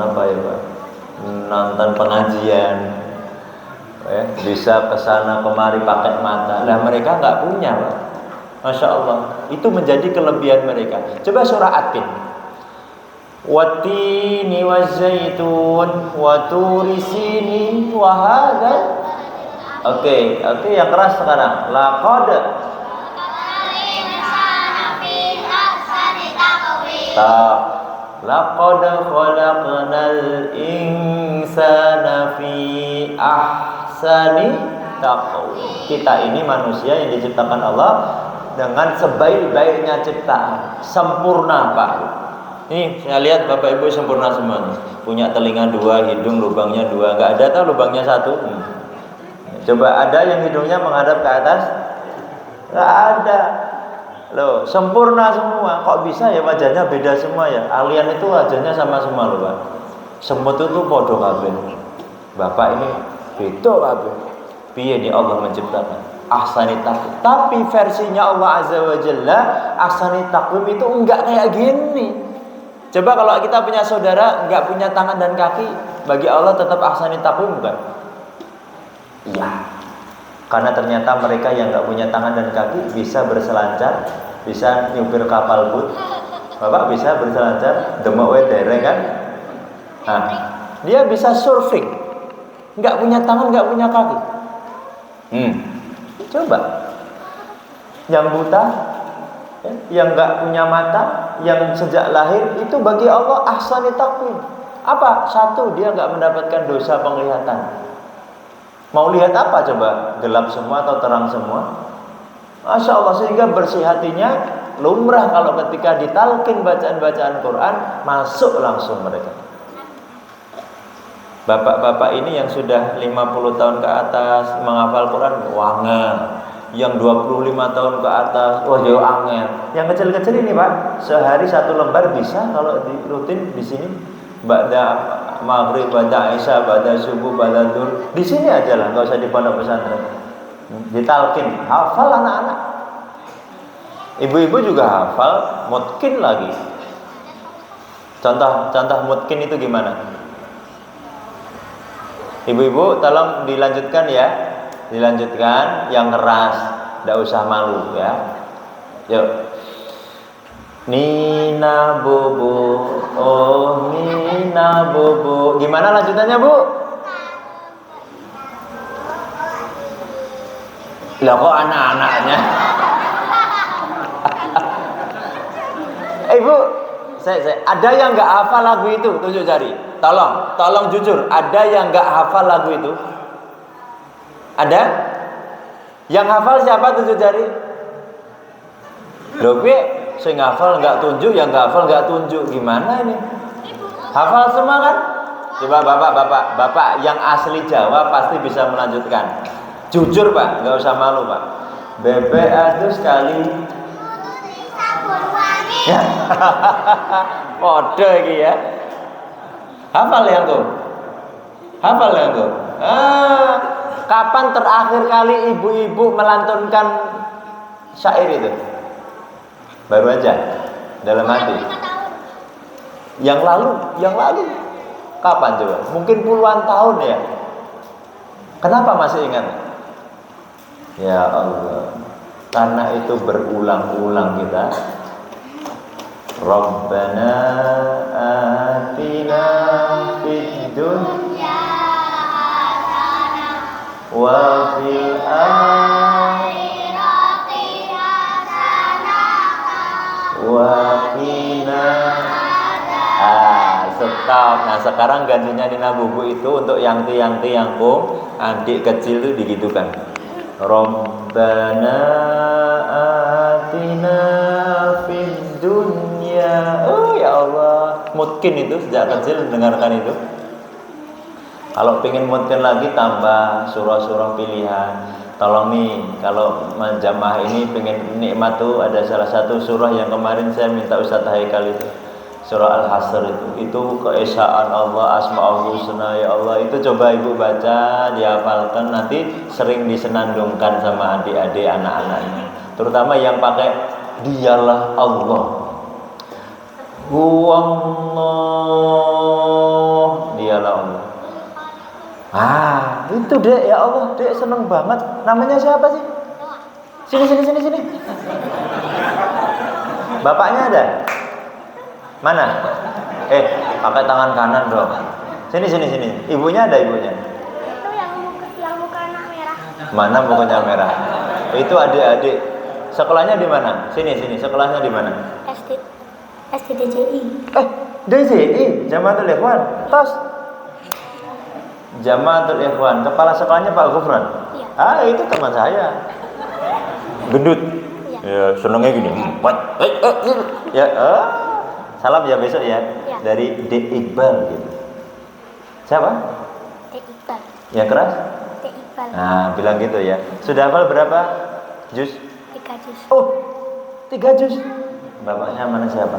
apa ya Pak? Nonton pengajian, ya, bisa kesana kemari pakai mata. Nah mereka nggak punya, Pak. Masya Allah, itu menjadi kelebihan mereka. Coba surah At-Tin. Wattini wazzaitun wa turi sinin wa hadza. Oke, yang keras sekarang. Laqad laqad khalaqnal insana fi ahsani taqwim. Kita ini manusia yang diciptakan Allah dengan sebaik-baiknya ciptaan, sempurna, Pak. Ini saya lihat Bapak Ibu sempurna semuanya. Punya telinga 2, hidung lubangnya 2, enggak ada tahu lubangnya 1. Coba ada yang hidungnya menghadap ke atas? Enggak ada. Loh, sempurna semua. Kok bisa ya wajahnya beda semua ya? Alien itu wajahnya sama semua loh, Pak. Semut itu podo kabeh. Bapak ini beda kabeh. Piye nih Allah menciptakan? Ahsani taqwim. Tapi versinya Allah Azza wa Jalla, ahsani taqwim itu enggak kayak gini. Coba kalau kita punya saudara enggak punya tangan dan kaki, bagi Allah tetap ahsani taqwim bukan? Iya. Karena ternyata mereka yang enggak punya tangan dan kaki bisa berselancar, bisa nyupir kapal but. Bapak bisa berselancar, demek wae dereng kan? Nah, dia bisa surfing. Enggak punya tangan, enggak punya kaki. Coba. Yang buta, yang enggak punya mata, yang sejak lahir, itu bagi Allah ahsani taqwim. Apa? Satu, dia enggak mendapatkan dosa penglihatan. Mau lihat apa coba? Gelap semua atau terang semua? Masya Allah, sehingga bersih hatinya, lumrah kalau ketika ditalkin bacaan-bacaan Quran, masuk langsung mereka. Bapak-bapak ini yang sudah 50 tahun ke atas menghafal Quran, wangel. Yang 25 tahun ke atas, wah jauh angel. Yang kecil-kecil ini Pak, sehari 1 lembar bisa kalau rutin di sini. Ba'da maghrib, ba'da isya, ba'da subuh, ba'da duhur. Di sini aja lah, enggak usah di pondok pesantren. Ditalkin, hafal anak-anak. Ibu-ibu juga hafal, mutkin lagi. Contoh mutkin itu gimana? Ibu-ibu tolong dilanjutkan ya. Dilanjutkan yang keras, enggak usah malu ya. Yuk. Nina bobo, oh Nina bobo. Gimana lanjutannya Bu? Lah kok anak-anaknya? Ibu, saya ada yang nggak hafal lagu itu? Tunjuk jari. Tolong jujur. Ada yang nggak hafal lagu itu? Ada? Yang hafal siapa? Tunjuk jari. Loh, saya ngafal nggak tunjuk, yang nggak hafal nggak tunjuk, gimana ini? Hafal semua kan? Coba bapak yang asli Jawa pasti bisa melanjutkan. Jujur Pak, nggak usah malu Pak. Bebek adus sekali. Kode iki ya. Hafal yang tuh. Kapan terakhir kali ibu-ibu melantunkan syair itu? Baru aja dalam hati. Yang lalu kapan coba? Mungkin puluhan tahun ya. Kenapa masih ingat? Ya Allah, karena itu berulang-ulang kita. Rabbana atina fid dunya hasanah wa fil akhirati hasanah wa sekarang gantinya Nina Bubu itu untuk yang yangku adik kecil itu digitukan. Rabbana atina fid dunya. Oh ya Allah, mungkin itu sejak kecil dengarkan itu. Kalau pengen mungkin lagi tambah surah-surah pilihan. Tolong nih, kalau jamaah ini pengen nikmat tuh ada salah satu surah yang kemarin saya minta Ustaz Haikal itu. Surah Al-Hasr itu keesaan Allah, Asmaul Husna ya Allah, itu coba ibu baca, dihafalkan, nanti sering disenandungkan sama adik-adik anak-anaknya, terutama yang pakai dialah Allah, Huwallah, dialah Allah. Itu dek, ya Allah, dek seneng banget. Namanya siapa sih? Sini. Bapaknya ada? Mana? Pakai tangan kanan dong. Sini. Ibunya ada ibunya? Itu yang mukanya merah. Mana mukanya merah? Itu adik-adik. Sekolahnya di mana? Sini. Sekolahnya di mana? SDJI. DJI, Jamaatul Ikhwan. Tos. Jamaatul Ikhwan. Kepala sekolahnya Pak Gufron. Iya. Itu teman saya. Gendut. Iya. Ya, senengnya gini. Ya, salam ya besok ya. Ya. Dari D Iqbal gitu. Siapa? D Iqbal. Yang keras? D Iqbal. Bilang gitu ya. Sudah hafal berapa juz? 3 juz. 3 juz. Bapaknya mana siapa?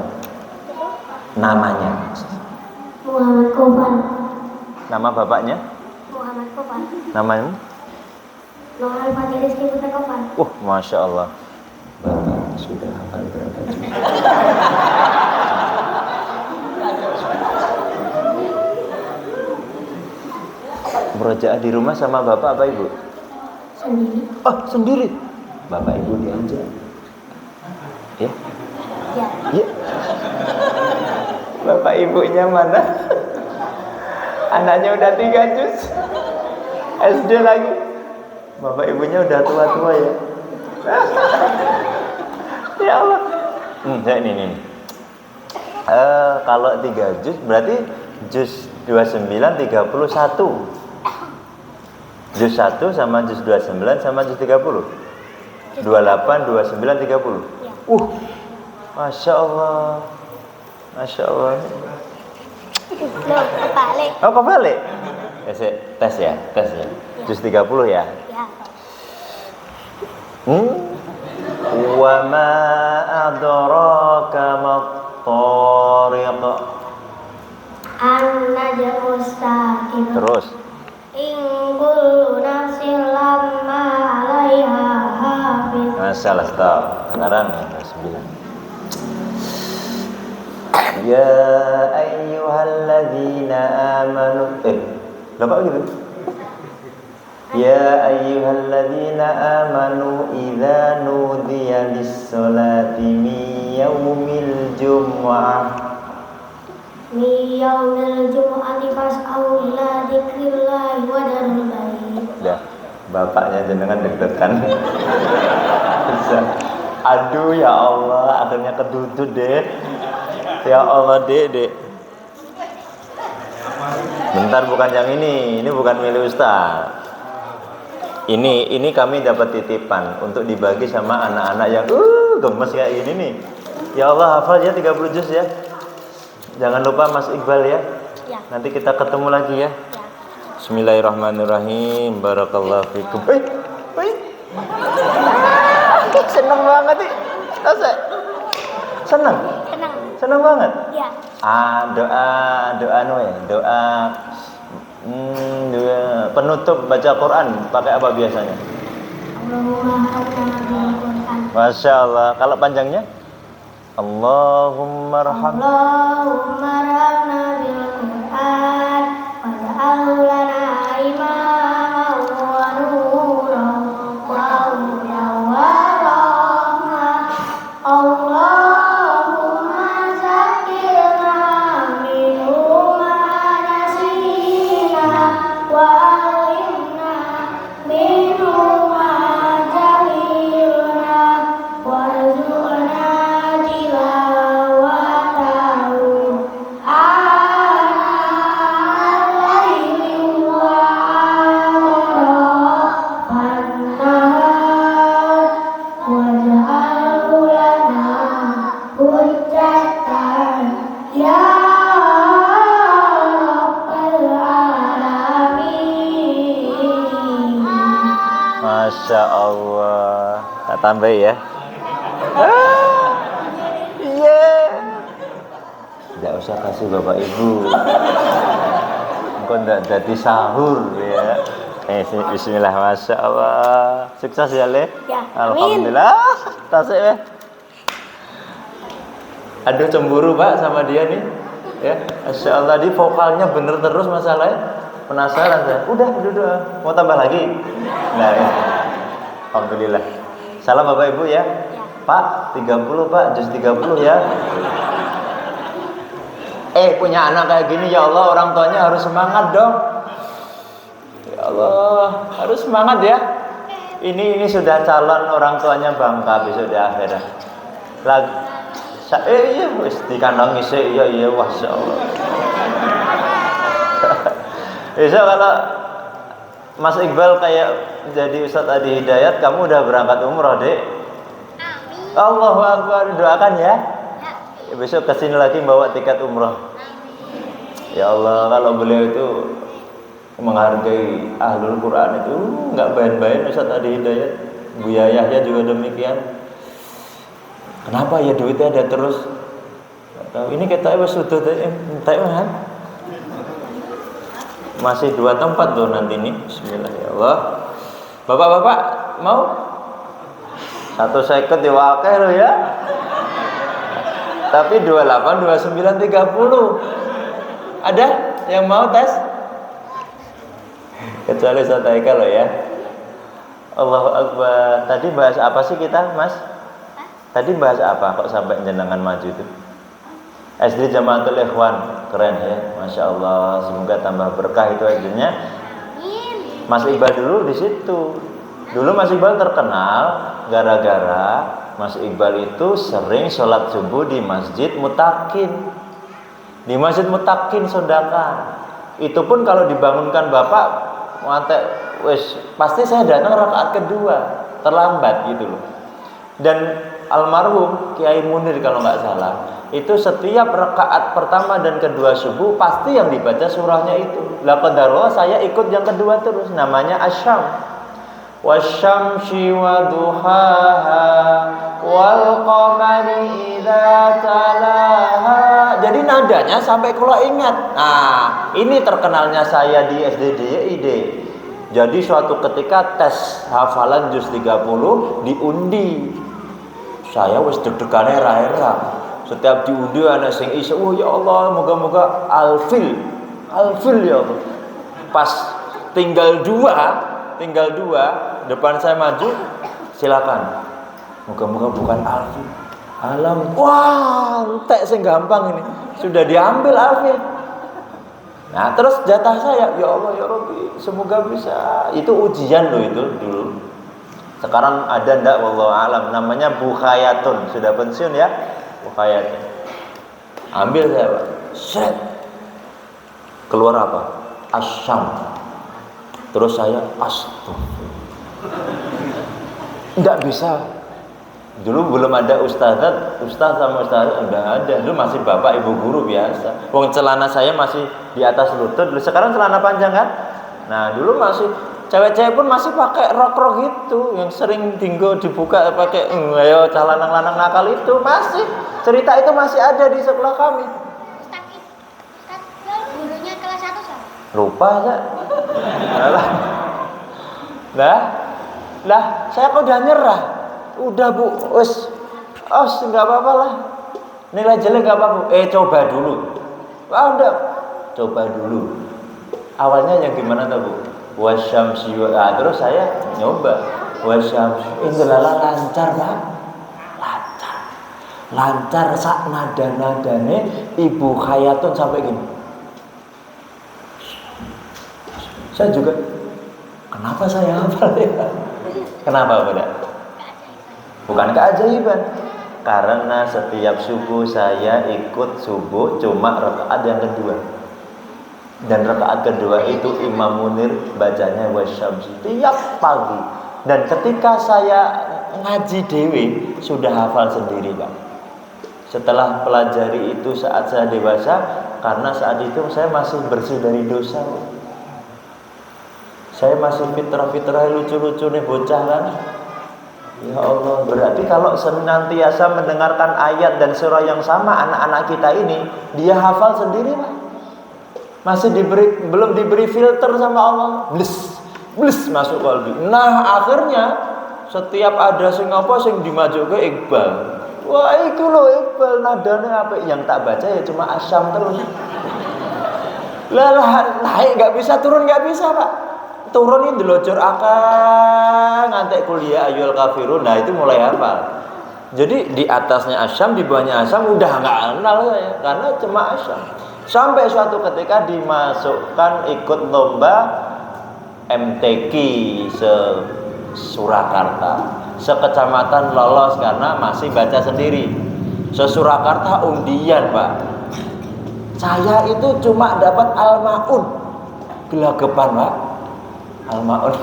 Namanya? Muhammad Kofan. Nama bapaknya? Muhammad Kofan. Namanya? Muhammad Fatih Rizky Putra Kofan. Masya Allah. Bapak sudah hafal berapa juz? Murojaah di rumah sama bapak apa ibu? Sendiri. Sendiri. Bapak ibu diajak. Ya? Ya. Bapak ibunya mana? Anaknya udah 3 juz. SD lagi. Bapak ibunya udah tua-tua ya. Ya Allah. Ini. Kalau 3 juz berarti juz 29 31. Juz 1 sama juz 29 sama juz 30. 28, 29, 30. Ya. Masya Allah. Loh, kebalik. Kebalik. Tes ya. Juz 30 ya. Ya. Wa ma adraka mat-tariq. An-najmu saqib. Terus. In kullu nafsin lamma 'alaiha hafiz. Masalah stop. Sekarang 9. Ya ayyuhalladzina amanu. Kok gitu? Ya ayyuhalladzina amanu idza nudiya lis-salati min yaumil jumu'ah. Min yaumil jumu'ati fas'au ila dzikrillahi wa dzarul bai'ah. Dah, bapaknya jenengan deg-degan. Aduh ya Allah, akhirnya keduduk deh. Ya Allah, Dek. Bentar, bukan yang ini bukan milik Ustaz. Ini kami dapat titipan untuk dibagi sama anak-anak yang gemes kayak gini nih. Ya Allah, hafal ya 30 juz ya. Jangan lupa Mas Iqbal ya. Ya. Nanti kita ketemu lagi ya. Bismillahirrahmanirrahim. Barakallahu fikum. Seneng banget nih. Seneng banget. Ya. Doa penutup baca Quran pakai apa biasanya? Masya Allah. Kalau panjangnya? Allahumma arhamna bil Qur'an waj'alhu lana imaman wa nuran wa hudan wa rahmah. Allahumma zakkirna minhu ma nasina wa alimna minhu ma jahilna warzuqna tilawatahu ana Allah. Tak tambah ya. Iya. Tidak usah kasih Bapak Ibu. Engkau tidak jadi sahur ya. Bismillah, Masya Allah. Sukses ya, Le? Ya, Alhamdulillah. Tasik ya. Aduh cemburu Pak sama dia nih. Ya, Masya Allah, di vokalnya bener terus masalahnya. Penasaran saya. Udah. Mau tambah lagi? Nah, ya. Alhamdulillah. Salam Bapak Ibu ya. Pak, 30 Pak, jus 30 ya. Punya anak kayak gini ya Allah, orang tuanya harus semangat dong. Ya Allah, harus semangat ya. Ini sudah calon orang tuanya bangka besok di akhirat. Lagi iya wis dikandang isik iya Masya Allah. Besok kalau Mas Iqbal kayak jadi Ustadz Adi Hidayat, kamu udah berangkat umroh, Dek? Amin. Allahu Akbar, doakan ya. Besok kesini lagi bawa tiket umroh. Ya Allah, kalau beliau itu menghargai ahlul Quran itu nggak main-main. Ustadz Adi Hidayat, Buya Yahya juga demikian. Kenapa ya duitnya ada terus? Ini kita sudah kan? Masih 2 tempat tuh nanti nih. Bismillahirrahmanirrahim. Bapak-bapak mau? 1 second diwakai lo ya. Tapi 28, 29, 30. Ada yang mau tes? Kecuali Sotaika lo ya. Allahu Akbar. Tadi bahas apa sih kita, Mas? Tadi bahas apa kok sampai jenengan maju itu? SD Jamaatul Ikhwan, keren ya, Masya Allah. Semoga tambah berkah itu SD-nya. Mas Iqbal dulu di situ. Dulu Mas Iqbal terkenal gara-gara Mas Iqbal itu sering sholat subuh di Masjid Mutakin. Di Masjid Mutakin Sondakan. Itu pun kalau dibangunkan Bapak, pasti saya datang rakaat kedua, terlambat gitu loh. Dan almarhum Kiai Munir kalau nggak salah, itu setiap rakaat pertama dan kedua subuh pasti yang dibaca surahnya itu. Qadarullah saya ikut yang kedua terus, namanya Asyam. Wasyamsi waduhaha wal qamari idza talaha. Jadi nadanya sampai kalau ingat. Nah, ini terkenalnya saya di SDDID. Jadi suatu ketika tes hafalan juz 30 diundi. Saya wis deg-degane ra-era. Setiap diundi ana sing iso, oh ya Allah, moga-moga alfil ya Allah. Pas tinggal dua, depan saya maju, silakan. Moga-moga bukan alfil. Alam, wah, entek sing gampang ini. Sudah diambil alfil. Nah, terus jatah saya, ya Allah ya Rabbi, semoga bisa. Itu ujian loh itu dulu. Sekarang ada ndak wallahu alam, namanya Bukhayatun, sudah pensiun ya. Bukhayatun. Ambil saya, Pak. Set. Keluar apa? Asyam. Terus saya ndak bisa. Dulu belum ada ustaz sama ustazah, enggak ada. Dulu masih bapak ibu guru biasa. Wong celana saya masih di atas lutut. Dulu sekarang celana panjang kan? Nah, dulu masih cewek-cewek pun masih pakai rok-rok gitu, yang sering dinggo dibuka pakai ayo celana lanang nakal itu masih. Cerita itu masih ada di sekolah kami. Ustaz, gurunya kelas 1 sama? Lupa aja. Lah, saya kok udah nyerah. Udah Bu, nggak apa-apa lah. Nilai jelek nggak apa-apa. Coba dulu. Udah, coba dulu. Awalnya yang gimana tuh Bu? Wasyamsi. Terus saya nyoba. Wasyamsi. Indalala lancar Pak. Lancar sak nada-nadane Ibu Khayatun sampai gini. Saya juga. Kenapa saya hafal ya? Kenapa Pak? Bukan keajaiban, karena setiap subuh saya ikut subuh cuma rakaat yang kedua, dan rakaat kedua itu Imam Munir bacanya wasyamsi tiap pagi. Dan ketika saya ngaji dewi sudah hafal sendiri Pak. Setelah pelajari itu saat saya dewasa, karena saat itu saya masih bersih dari dosa. Saya masih fitrah lucu-lucu nih bocah kan. Ya Allah, berarti kalau senantiasa mendengarkan ayat dan surah yang sama anak-anak kita ini, dia hafal sendiri, Pak. Masih belum diberi filter sama Allah. Bles masuk kalbi. Nah, akhirnya setiap ada sing dimajuke Iqbal. Wah, iku lho Iqbal nadane apik, yang tak baca ya cuma asyam terus. Lah naik nggak bisa, turun nggak bisa, Pak. Turun ini delocor akang ngantek kuliah ayyul kafirun. Nah, itu mulai hafal. Jadi di atasnya asyam, di bawahnya asyam udah nggak kenal saya karena cuma asyam. Sampai suatu ketika dimasukkan ikut lomba MTQ Surakarta. Sekecamatan lolos karena masih baca sendiri. Surakarta undian, Pak. Saya itu cuma dapat Al-Maun. Gelagapan, Pak. Al-Maun.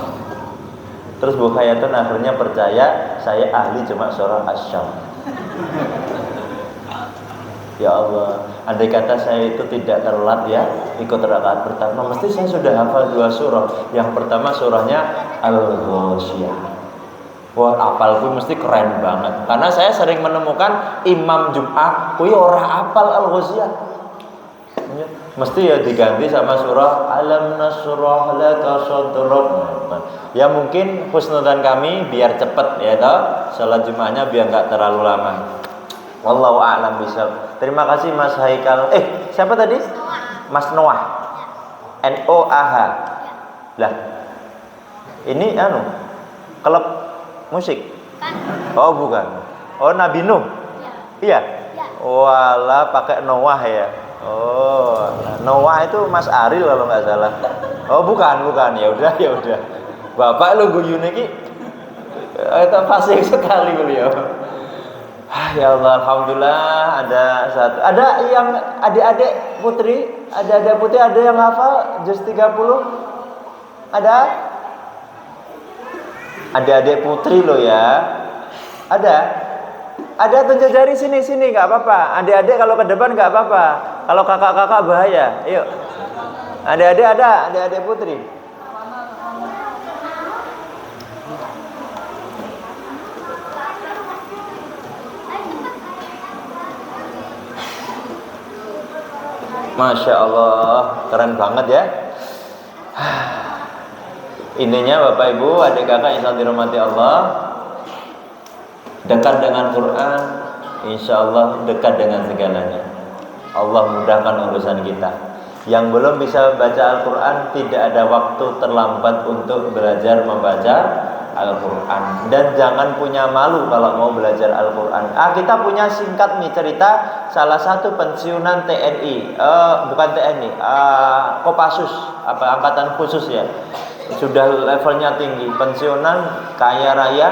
Terus Bu Khayatun akhirnya percaya saya ahli cuma surah Asy-Syam. Ya Allah, andai kata saya itu tidak telat ya ikut rakaat pertama, mesti saya sudah hafal 2 surah. Yang pertama surahnya Al-Ghasyiyah. Wah, hafalku mesti keren banget. Karena saya sering menemukan imam Jum'ah kuwi ora hafal Al-Ghasyiyah. Mesti ya diganti sama surah Alam Nasrah Laka Sadrak. Ya mungkin husnudzan kami biar cepet ya toh salat Jumatnya biar enggak terlalu lama. Wallahu a'lam bishawab. Terima kasih Mas Haikal. Siapa tadi? Mas Noah. NOAH. Lah. Ini klub musik. Oh, bukan. Oh, Nabi Nuh. Iya. Walah pakai Noah ya. Oh, Noah itu Mas Aril kalau nggak salah. Oh, bukan. Ya udah. Bapak lu guyune iki itu fasih sekali beliau. Ya Allah, alhamdulillah ada yang adik-adik putri, ada yang hafal juz 30? Ada? Adik-adik putri loh ya. Ada tunjuk jari sini nggak apa-apa. Adik-adik kalau ke depan nggak apa-apa. Kalau kakak-kakak bahaya. Yuk. Adik-adik putri. Masya Allah, keren banget ya. Intinya Bapak Ibu, adik kakak yang sangat dirahmati Allah, dekat dengan Quran, insya Allah dekat dengan segalanya. Allah mudahkan urusan kita. Yang belum bisa baca Al-Quran, tidak ada waktu terlambat untuk belajar membaca Al-Quran. Dan jangan punya malu kalau mau belajar Al-Quran. Kita punya singkat nih cerita salah satu pensiunan TNI, bukan TNI, Kopassus, angkatan khusus ya. Sudah levelnya tinggi, pensiunan kaya raya.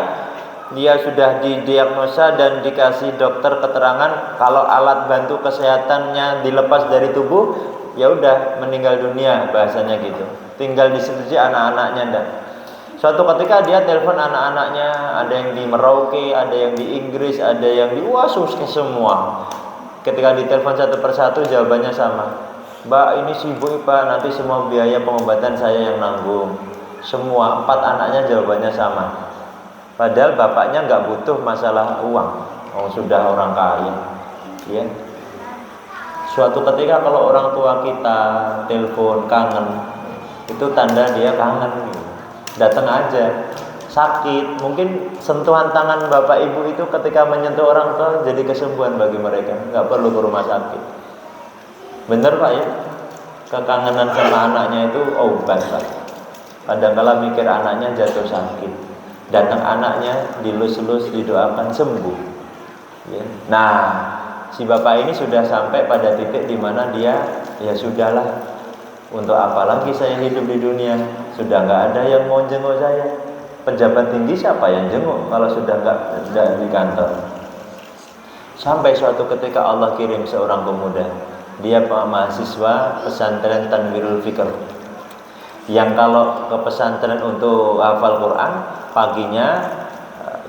Dia sudah didiagnosa dan dikasih dokter keterangan kalau alat bantu kesehatannya dilepas dari tubuh, ya udah meninggal dunia bahasanya gitu. Tinggal disetujui anak-anaknya ndak. Suatu ketika dia telepon anak-anaknya, ada yang di Merauke, ada yang di Inggris, ada yang di Wasuske semua. Ketika ditelepon satu persatu jawabannya sama. Mbak, ini sibuk Pak, nanti semua biaya pengobatan saya yang nanggung. Semua 4 anaknya jawabannya sama. Padahal bapaknya nggak butuh masalah uang, sudah orang kaya, ya. Suatu ketika kalau orang tua kita telepon kangen, itu tanda dia kangen. Datang aja, sakit, mungkin sentuhan tangan bapak ibu itu ketika menyentuh orang tua jadi kesembuhan bagi mereka, nggak perlu ke rumah sakit. Bener Pak ya, kekangenan sama anaknya itu obat Pak. Kadang-kala mikir anaknya jatuh sakit. Datang anaknya, dilus-lus, didoakan sembuh. Ya. Nah, si bapak ini sudah sampai pada titik di mana dia, ya sudahlah. Untuk apa lagi saya hidup di dunia? Sudah nggak ada yang mau jenguk saya. Pejabat tinggi siapa yang jenguk kalau sudah nggak di kantor? Sampai suatu ketika Allah kirim seorang pemuda. Dia mahasiswa pesantren Tanwirul Fikr. Yang kalau ke pesantren untuk hafal Quran, paginya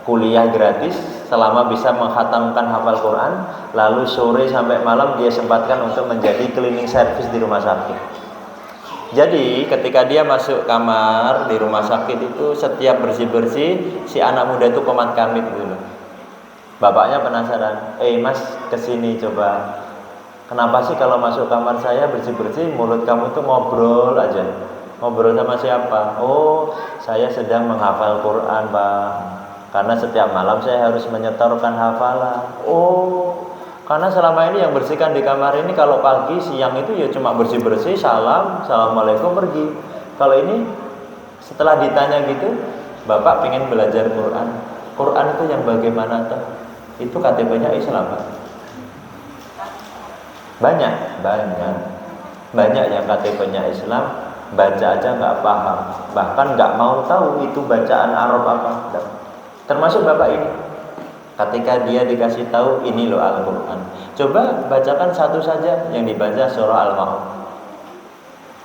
kuliah gratis selama bisa menghatamkan hafal Quran, lalu sore sampai malam dia sempatkan untuk menjadi cleaning service di rumah sakit. Jadi ketika dia masuk kamar di rumah sakit itu setiap bersih-bersih si anak muda itu komat kamit gitu loh. Bapaknya penasaran, mas kesini coba. Kenapa sih kalau masuk kamar saya bersih-bersih mulut kamu itu ngobrol aja? Ngobrol sama siapa? Oh, saya sedang menghafal Quran, Pak. Karena setiap malam saya harus menyetorkan hafalan. Oh, karena selama ini yang bersihkan di kamar ini kalau pagi siang itu ya cuma bersih-bersih, salam, assalamualaikum, pergi. Kalau ini setelah ditanya gitu, Bapak pengen belajar Quran. Quran itu yang bagaimana tuh? Itu KTP-nya Islam, Pak. Banyak yang KTP-nya Islam, baca aja nggak paham, bahkan nggak mau tahu itu bacaan Arab apa. Termasuk Bapak ini. Ketika dia dikasih tahu ini loh Al-Quran, coba bacakan satu saja yang dibaca surah Al-Ma'un.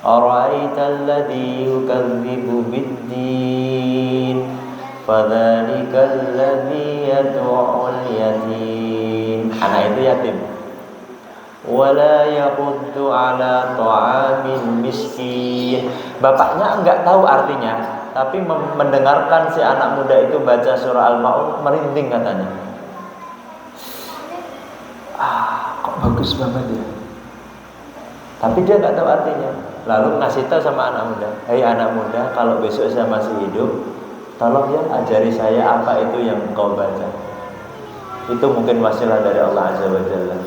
Ara'aital ladzi yukadzibu bid-din fadzalikal ladzi yad'ul yatim. Anak itu yatim. Wala yaquddu ala ta'amil miskin. Bapaknya enggak tahu artinya, tapi mendengarkan si anak muda itu baca surah Al-Ma'un merinding katanya. Kok bagus banget ya. Tapi dia enggak tahu artinya. Lalu ngasih tahu sama anak muda, "Hei anak muda, kalau besok saya masih hidup, tolong ya ajari saya apa itu yang kau baca." Itu mungkin wasilah dari Allah Azza wa Jalla.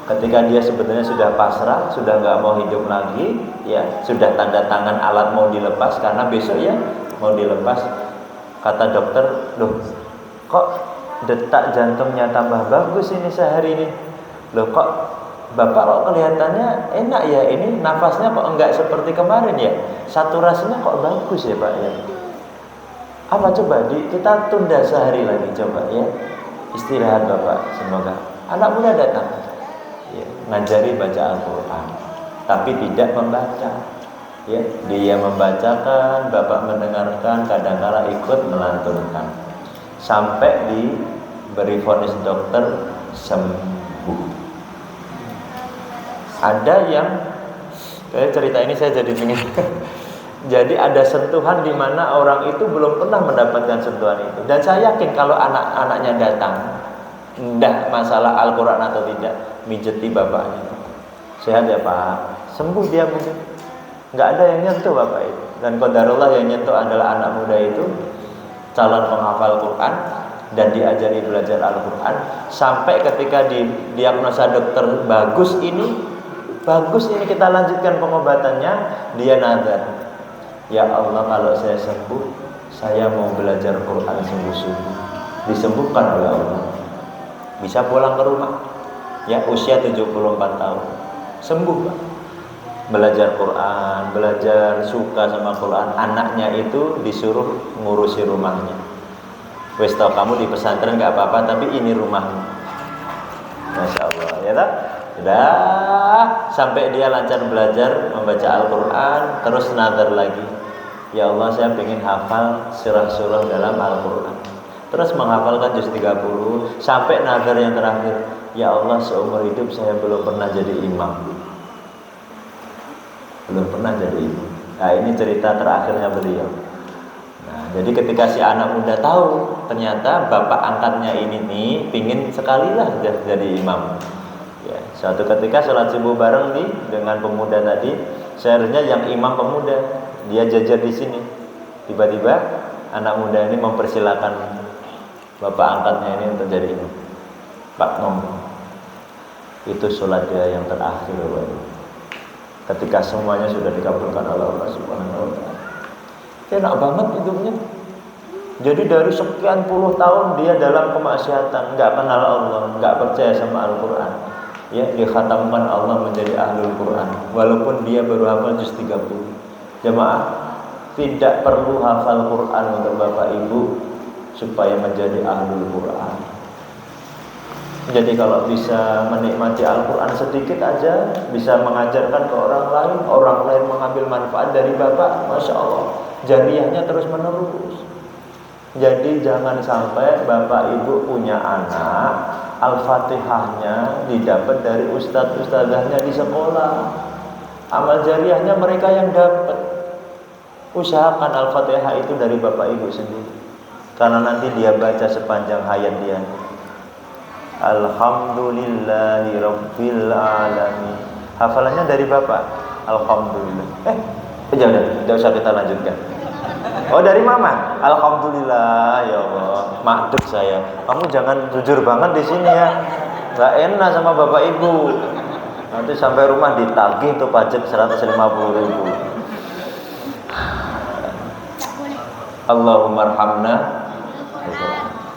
Ketika dia sebenarnya sudah pasrah, sudah nggak mau hidup lagi, ya sudah tanda tangan alat mau dilepas karena besok ya mau dilepas. Kata dokter, loh kok detak jantungnya tambah bagus ini sehari ini. Loh kok Bapak kok kelihatannya enak ya, ini nafasnya kok enggak seperti kemarin ya, saturasinya kok bagus ya Pak ya. Apa coba kita tunda sehari lagi coba ya, istirahat Bapak, semoga. Anak muda datang ya, ngajari baca Al-Quran, tapi tidak membaca ya. Dia membacakan, Bapak mendengarkan, kadang-kala ikut melantunkan, sampai diberi vonis dokter sembuh. Ada yang cerita ini saya jadi ingin jadi ada sentuhan di mana orang itu belum pernah mendapatkan sentuhan itu. Dan saya yakin kalau anak-anaknya datang, enggak masalah Al-Quran atau tidak, mijeti bapaknya, sehat ya Pak, sembuh dia mungkin. Enggak ada yang nyentuh bapak itu. Dan qadarullah yang nyentuh adalah anak muda itu calon penghafal Quran dan diajari belajar Al-Quran. Sampai ketika didiagnosa dokter bagus ini kita lanjutkan pengobatannya, dia nazar, ya Allah kalau saya sembuh, saya mau belajar Quran sungguh-sungguh. Disembuhkan oleh Allah, bisa pulang ke rumah ya, usia 74 tahun sembuh Pak. Belajar Quran, belajar suka sama Quran. Anaknya itu disuruh ngurusi rumahnya. Wes tau kamu di pesantren gak apa-apa, tapi ini rumahmu. Masya Allah ya tak? Sudah sampai dia lancar belajar membaca Al-Quran, terus nazar lagi, ya Allah saya ingin hafal surah-surah dalam Al-Quran. Terus menghafalkan juz 30, sampai nazar yang terakhir, ya Allah seumur hidup saya belum pernah jadi imam. Belum pernah jadi imam. Nah ini cerita terakhirnya beliau. Nah jadi ketika si anak muda tahu ternyata bapak angkatnya ini nih pingin sekali lah jadi imam ya, suatu ketika sholat subuh bareng nih dengan pemuda tadi, seharusnya yang imam pemuda, dia jajar di sini. Tiba-tiba anak muda ini mempersilakan bapak angkatnya ini untuk jadi imam. Pak ngomong, itu sholat dia yang terakhir Bapak. Ketika semuanya sudah dikabulkan oleh Allah Subhanahu wa Ta'ala. Enak banget hidupnya. Jadi dari sekian puluh tahun dia dalam kemaksiatan, nggak kenal Allah, nggak percaya sama Al-Quran, ya dikhatamkan Allah menjadi ahlul Quran, walaupun dia baru hafal juz 30. Jemaah, tidak perlu hafal Quran untuk Bapak Ibu supaya menjadi ahlul Quran. Jadi kalau bisa menikmati Al-Quran sedikit aja, bisa mengajarkan ke orang lain mengambil manfaat dari Bapak, Masya Allah, jariyahnya terus menerus. Jadi jangan sampai Bapak Ibu punya anak, Al-Fatihahnya didapat dari ustadz-ustadzahnya di sekolah. Amal jariahnya mereka yang dapat. Usahakan Al-Fatihah itu dari bapak ibu sendiri, karena nanti dia baca sepanjang hayat dia. Alhamdulillahi Rabbil Alamin. Hafalannya dari bapak. Alhamdulillah. Udah usah kita lanjutkan. Oh, dari mama. Alhamdulillah, ya Allah. Makduk saya. Kamu jangan jujur banget di sini ya. Gak enak sama bapak ibu. Nanti sampai rumah ditagih tuh pajak 150.000. Allahumma arhamna.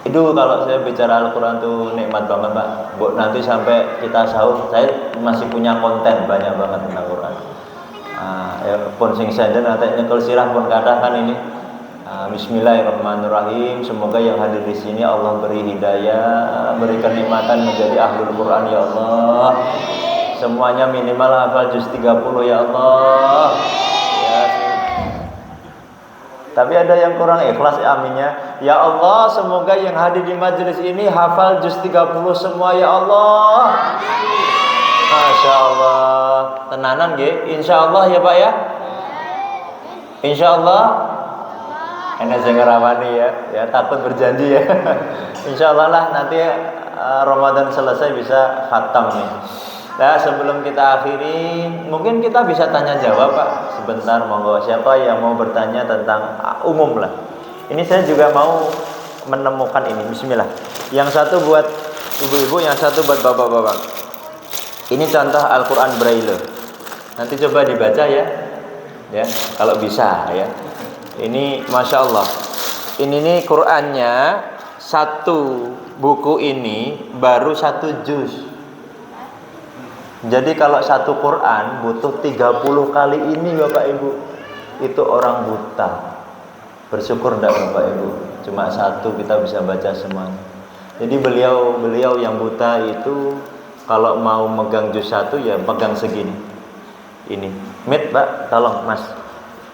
Itu kalau saya bicara Al-Quran tuh nikmat banget Pak. Nanti sampai kita sahur, saya masih punya konten banyak banget tentang Al-Quran. Ya pun sing senden nanti nyekel sirah pun katakan ini. Bismillahirrahmanirrahim. Semoga yang hadir di sini Allah beri hidayah, beri kenikmatan menjadi ahlul Quran ya Allah. Semuanya minimal hafal juz 30 ya Allah. Ya. Tapi ada yang kurang ikhlas aminnya. Ya Allah, semoga yang hadir di majelis ini hafal juz 30 semua ya Allah. Masya Allah. Tenanan nggih? Insya Allah ya Pak ya. Insya Allah. Enak saya ngerawani ya takut berjanji ya. Insya Allah lah nanti Ramadan selesai bisa khatam nih. Nah, sebelum kita akhiri, mungkin kita bisa tanya jawab Pak. Sebentar, monggo. Siapa yang mau bertanya tentang umum lah. Ini saya juga mau menemukan ini. Bismillah. Yang satu buat ibu-ibu, yang satu buat bapak-bapak. Ini contoh Al-Quran Braille. Nanti coba dibaca ya. Ya, kalau bisa ya. Ini Masya Allah. Ini nih Qurannya, satu buku ini baru 1 juz. Jadi kalau satu Quran butuh 30 kali ini Bapak Ibu. Itu orang buta. Bersyukur enggak Bapak Ibu? Cuma satu kita bisa baca semuanya. Jadi beliau yang buta itu kalau mau megang juz 1 ya pegang segini. Ini. Mit Pak, tolong Mas.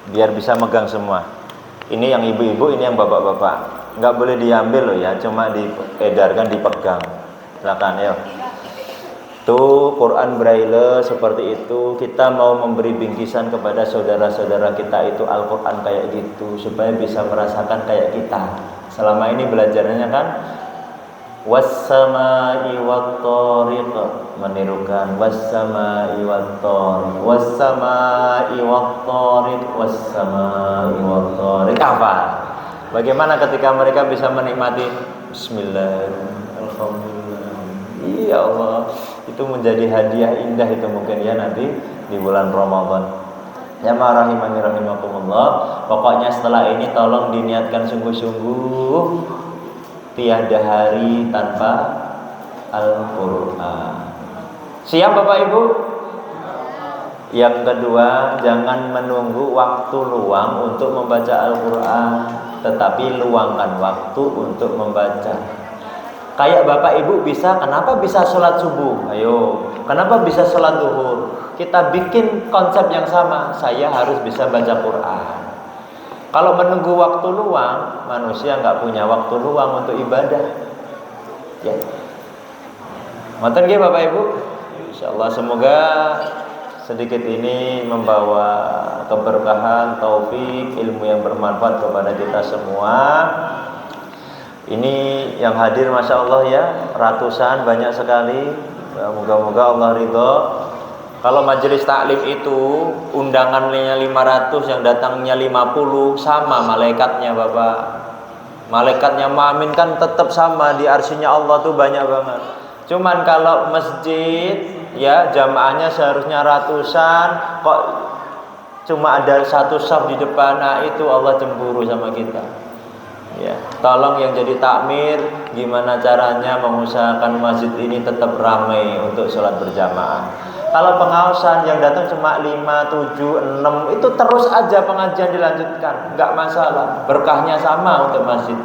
Biar bisa megang semua. Ini yang ibu-ibu, ini yang bapak-bapak. Enggak boleh diambil loh ya, cuma diedarkan, dipegang. Silakan ya. Itu Quran Braille seperti itu. Kita mau memberi bingkisan kepada saudara-saudara kita itu Al-Quran kayak gitu, supaya bisa merasakan kayak kita. Selama ini belajarnya kan was-samai wat-thariq, menirukan was-samai wat-thariq, was-samai wat-thariq, was-samai wat-thariq. Apa? Bagaimana ketika mereka bisa menikmati Bismillahirrahmanirrahim. Ya Allah, itu menjadi hadiah indah itu mungkin ya nanti di bulan Ramadan. Ya rahimani rahimakumullah. Pokoknya setelah ini tolong diniatkan sungguh-sungguh, tiada hari tanpa Al-Quran. Siap Bapak Ibu? Yang kedua, jangan menunggu waktu luang untuk membaca Al-Quran, tetapi luangkan waktu untuk membaca. Kayak Bapak Ibu bisa, kenapa bisa sholat subuh? Ayo, kenapa bisa sholat duhur? Kita bikin konsep yang sama. Saya harus bisa baca Quran. Kalau menunggu waktu luang, manusia nggak punya waktu luang untuk ibadah. Ya, ngoten nggih Bapak Ibu. Insyaallah semoga sedikit ini membawa keberkahan, taufik, ilmu yang bermanfaat kepada kita semua. Ini yang hadir Masya Allah ya, ratusan, banyak sekali. Moga-moga Allah ridho. Kalau majelis taklim itu undangannya 500, yang datangnya 50, sama malaikatnya Bapak. Malaikatnya Mu'min kan tetap sama, di arsinya Allah tuh banyak banget. Cuman kalau masjid ya jamaahnya seharusnya ratusan, kok cuma ada 1 saf di depan. Nah itu Allah cemburu sama kita. Ya, tolong yang jadi takmir, gimana caranya mengusahakan masjid ini tetap ramai untuk sholat berjamaah. Kalau pengawasan yang datang cuma 5, 7, 6, itu terus aja pengajian dilanjutkan, nggak masalah. Berkahnya sama untuk masjid.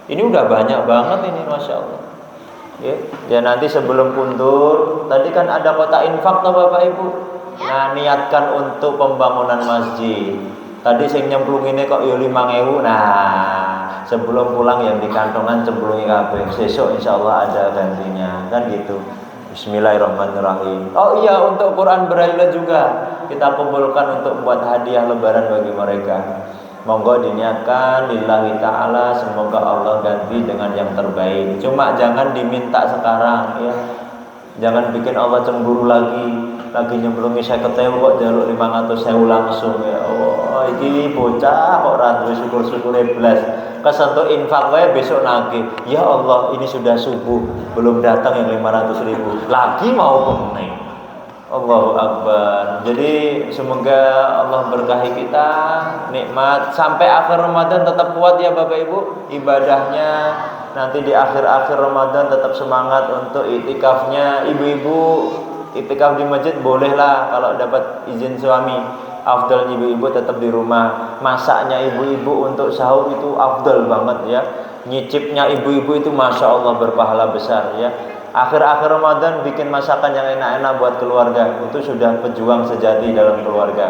Ini udah banyak banget ini, Masya Allah. Ya nanti sebelum kuntur, tadi kan ada kotak infak toh Bapak Ibu. Nah niatkan untuk pembangunan masjid. Tadi saya nyemplunginnya kok yo 5.000. Nah, sebelum pulang yang di kantongan cemplungi kabeh. Besok insyaallah ada gantinya. Kan gitu. Bismillahirrahmanirrahim. Oh iya, untuk Quran Braille juga kita kumpulkan untuk buat hadiah lebaran bagi mereka. Monggo diniatkan lillahi ta'ala, semoga Allah ganti dengan yang terbaik. Cuma jangan diminta sekarang ya. Jangan bikin Allah cemburu lagi nyemplungi 50.000 kok jaluk 500.000 langsung ya. Oh, iki bocah kok ra duwe syukur-syukur blas. Kesentuh infak wae besok nagih. Ya Allah, ini sudah subuh, belum datang yang 500.000. Lagi mau kuning. Allahu Akbar. Jadi semoga Allah berkahi kita nikmat sampai akhir Ramadan, tetap kuat ya Bapak Ibu ibadahnya. Nanti di akhir-akhir Ramadan tetap semangat untuk itikafnya. Ibu-ibu itikaf di masjid bolehlah kalau dapat izin suami. Afdal ibu-ibu tetap di rumah. Masaknya ibu-ibu untuk sahur itu afdal banget ya. Nyicipnya ibu-ibu itu Masya Allah berpahala besar ya. Akhir-akhir Ramadan bikin masakan yang enak-enak buat keluarga, itu sudah pejuang sejati dalam keluarga.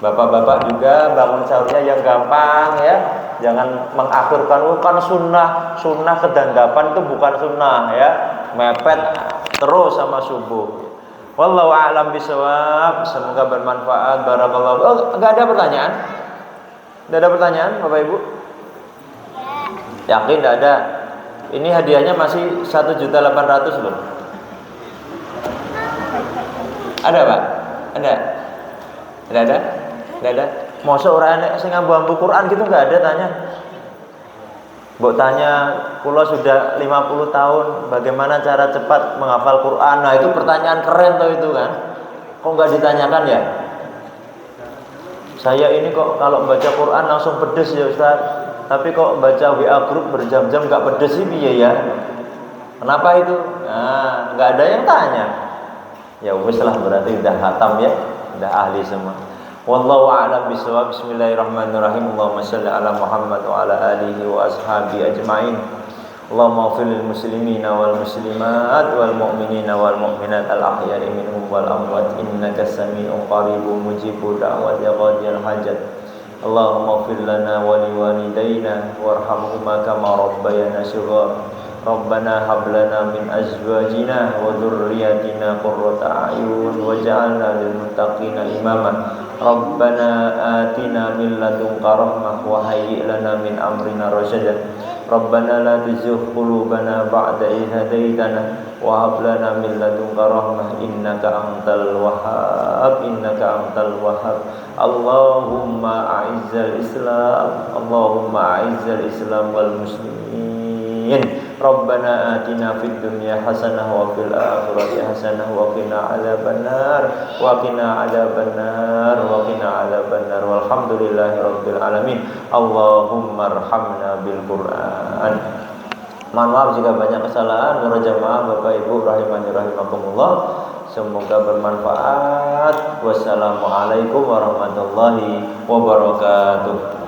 Bapak-bapak juga bangun sahurnya yang gampang ya. Jangan mengakhirkan, kan sunnah kedanggapan itu bukan sunnah ya. Mepet terus sama subuh. Wallahu a'lam bishawab. Semoga bermanfaat. Barakallahu. Oh, enggak ada pertanyaan? Enggak ada pertanyaan, Bapak Ibu? Yakin enggak ada? Ini hadiahnya masih 1.800.000 loh. Ada, Pak? Ada? Enggak ada? Enggak ada? Mosok ora enek sing ambu-ambu Quran gitu enggak ada tanya. Mbok tanya, kula sudah 50 tahun, bagaimana cara cepat menghafal Quran? Nah, itu pertanyaan keren tuh itu kan. Kok enggak ditanyakan ya? Saya ini kok kalau baca Quran langsung pedes ya Ustaz. Tapi kok baca WA grup berjam-jam enggak pedes sih piye ya? Kenapa itu? Nah, enggak ada yang tanya. Ya wis lah, berarti udah khatam ya, udah ahli semua. Wallahu a'lam bishawab. Bismillahirrahmanirrahim. Allahumma shalli ala Muhammad wa ala alihi wa ashabihi ajma'in. Allahumma ighfir lil muslimina wal muslimat wal mu'minina wal mu'minat al ahya'i minhum wal amwat innaka samii'un qaribun mujibud da'wati qadiyal hajat. Allahumma ighfir lana wa li walidayna warhamhuma kama rabbayana shighara. Rabbana hab lana min azwajina wa dhurriyyatina qurrata a'yun waj'alna lil muttaqina imama. Rabbana atina min ladunka rahmah wa hayyi' lana min amrina rasyada. Rabbana la tuzigh qulubana ba'da idh hadaytana wa hab lana min ladunka rahmah innaka antal wahhab Allahumma a'izzal Islam wal muslimin. Rabbana atina fid dunya hasanah wa fil akhirati hasanah wa qina adzabannar walhamdulillahi rabbil alamin. Allahumma arhamna bil Qur'an. Mohon maaf jika banyak kesalahan. Para jamaah Bapak Ibu rahimani rahimakumullah, semoga bermanfaat. Wassalamualaikum warahmatullahi wabarakatuh.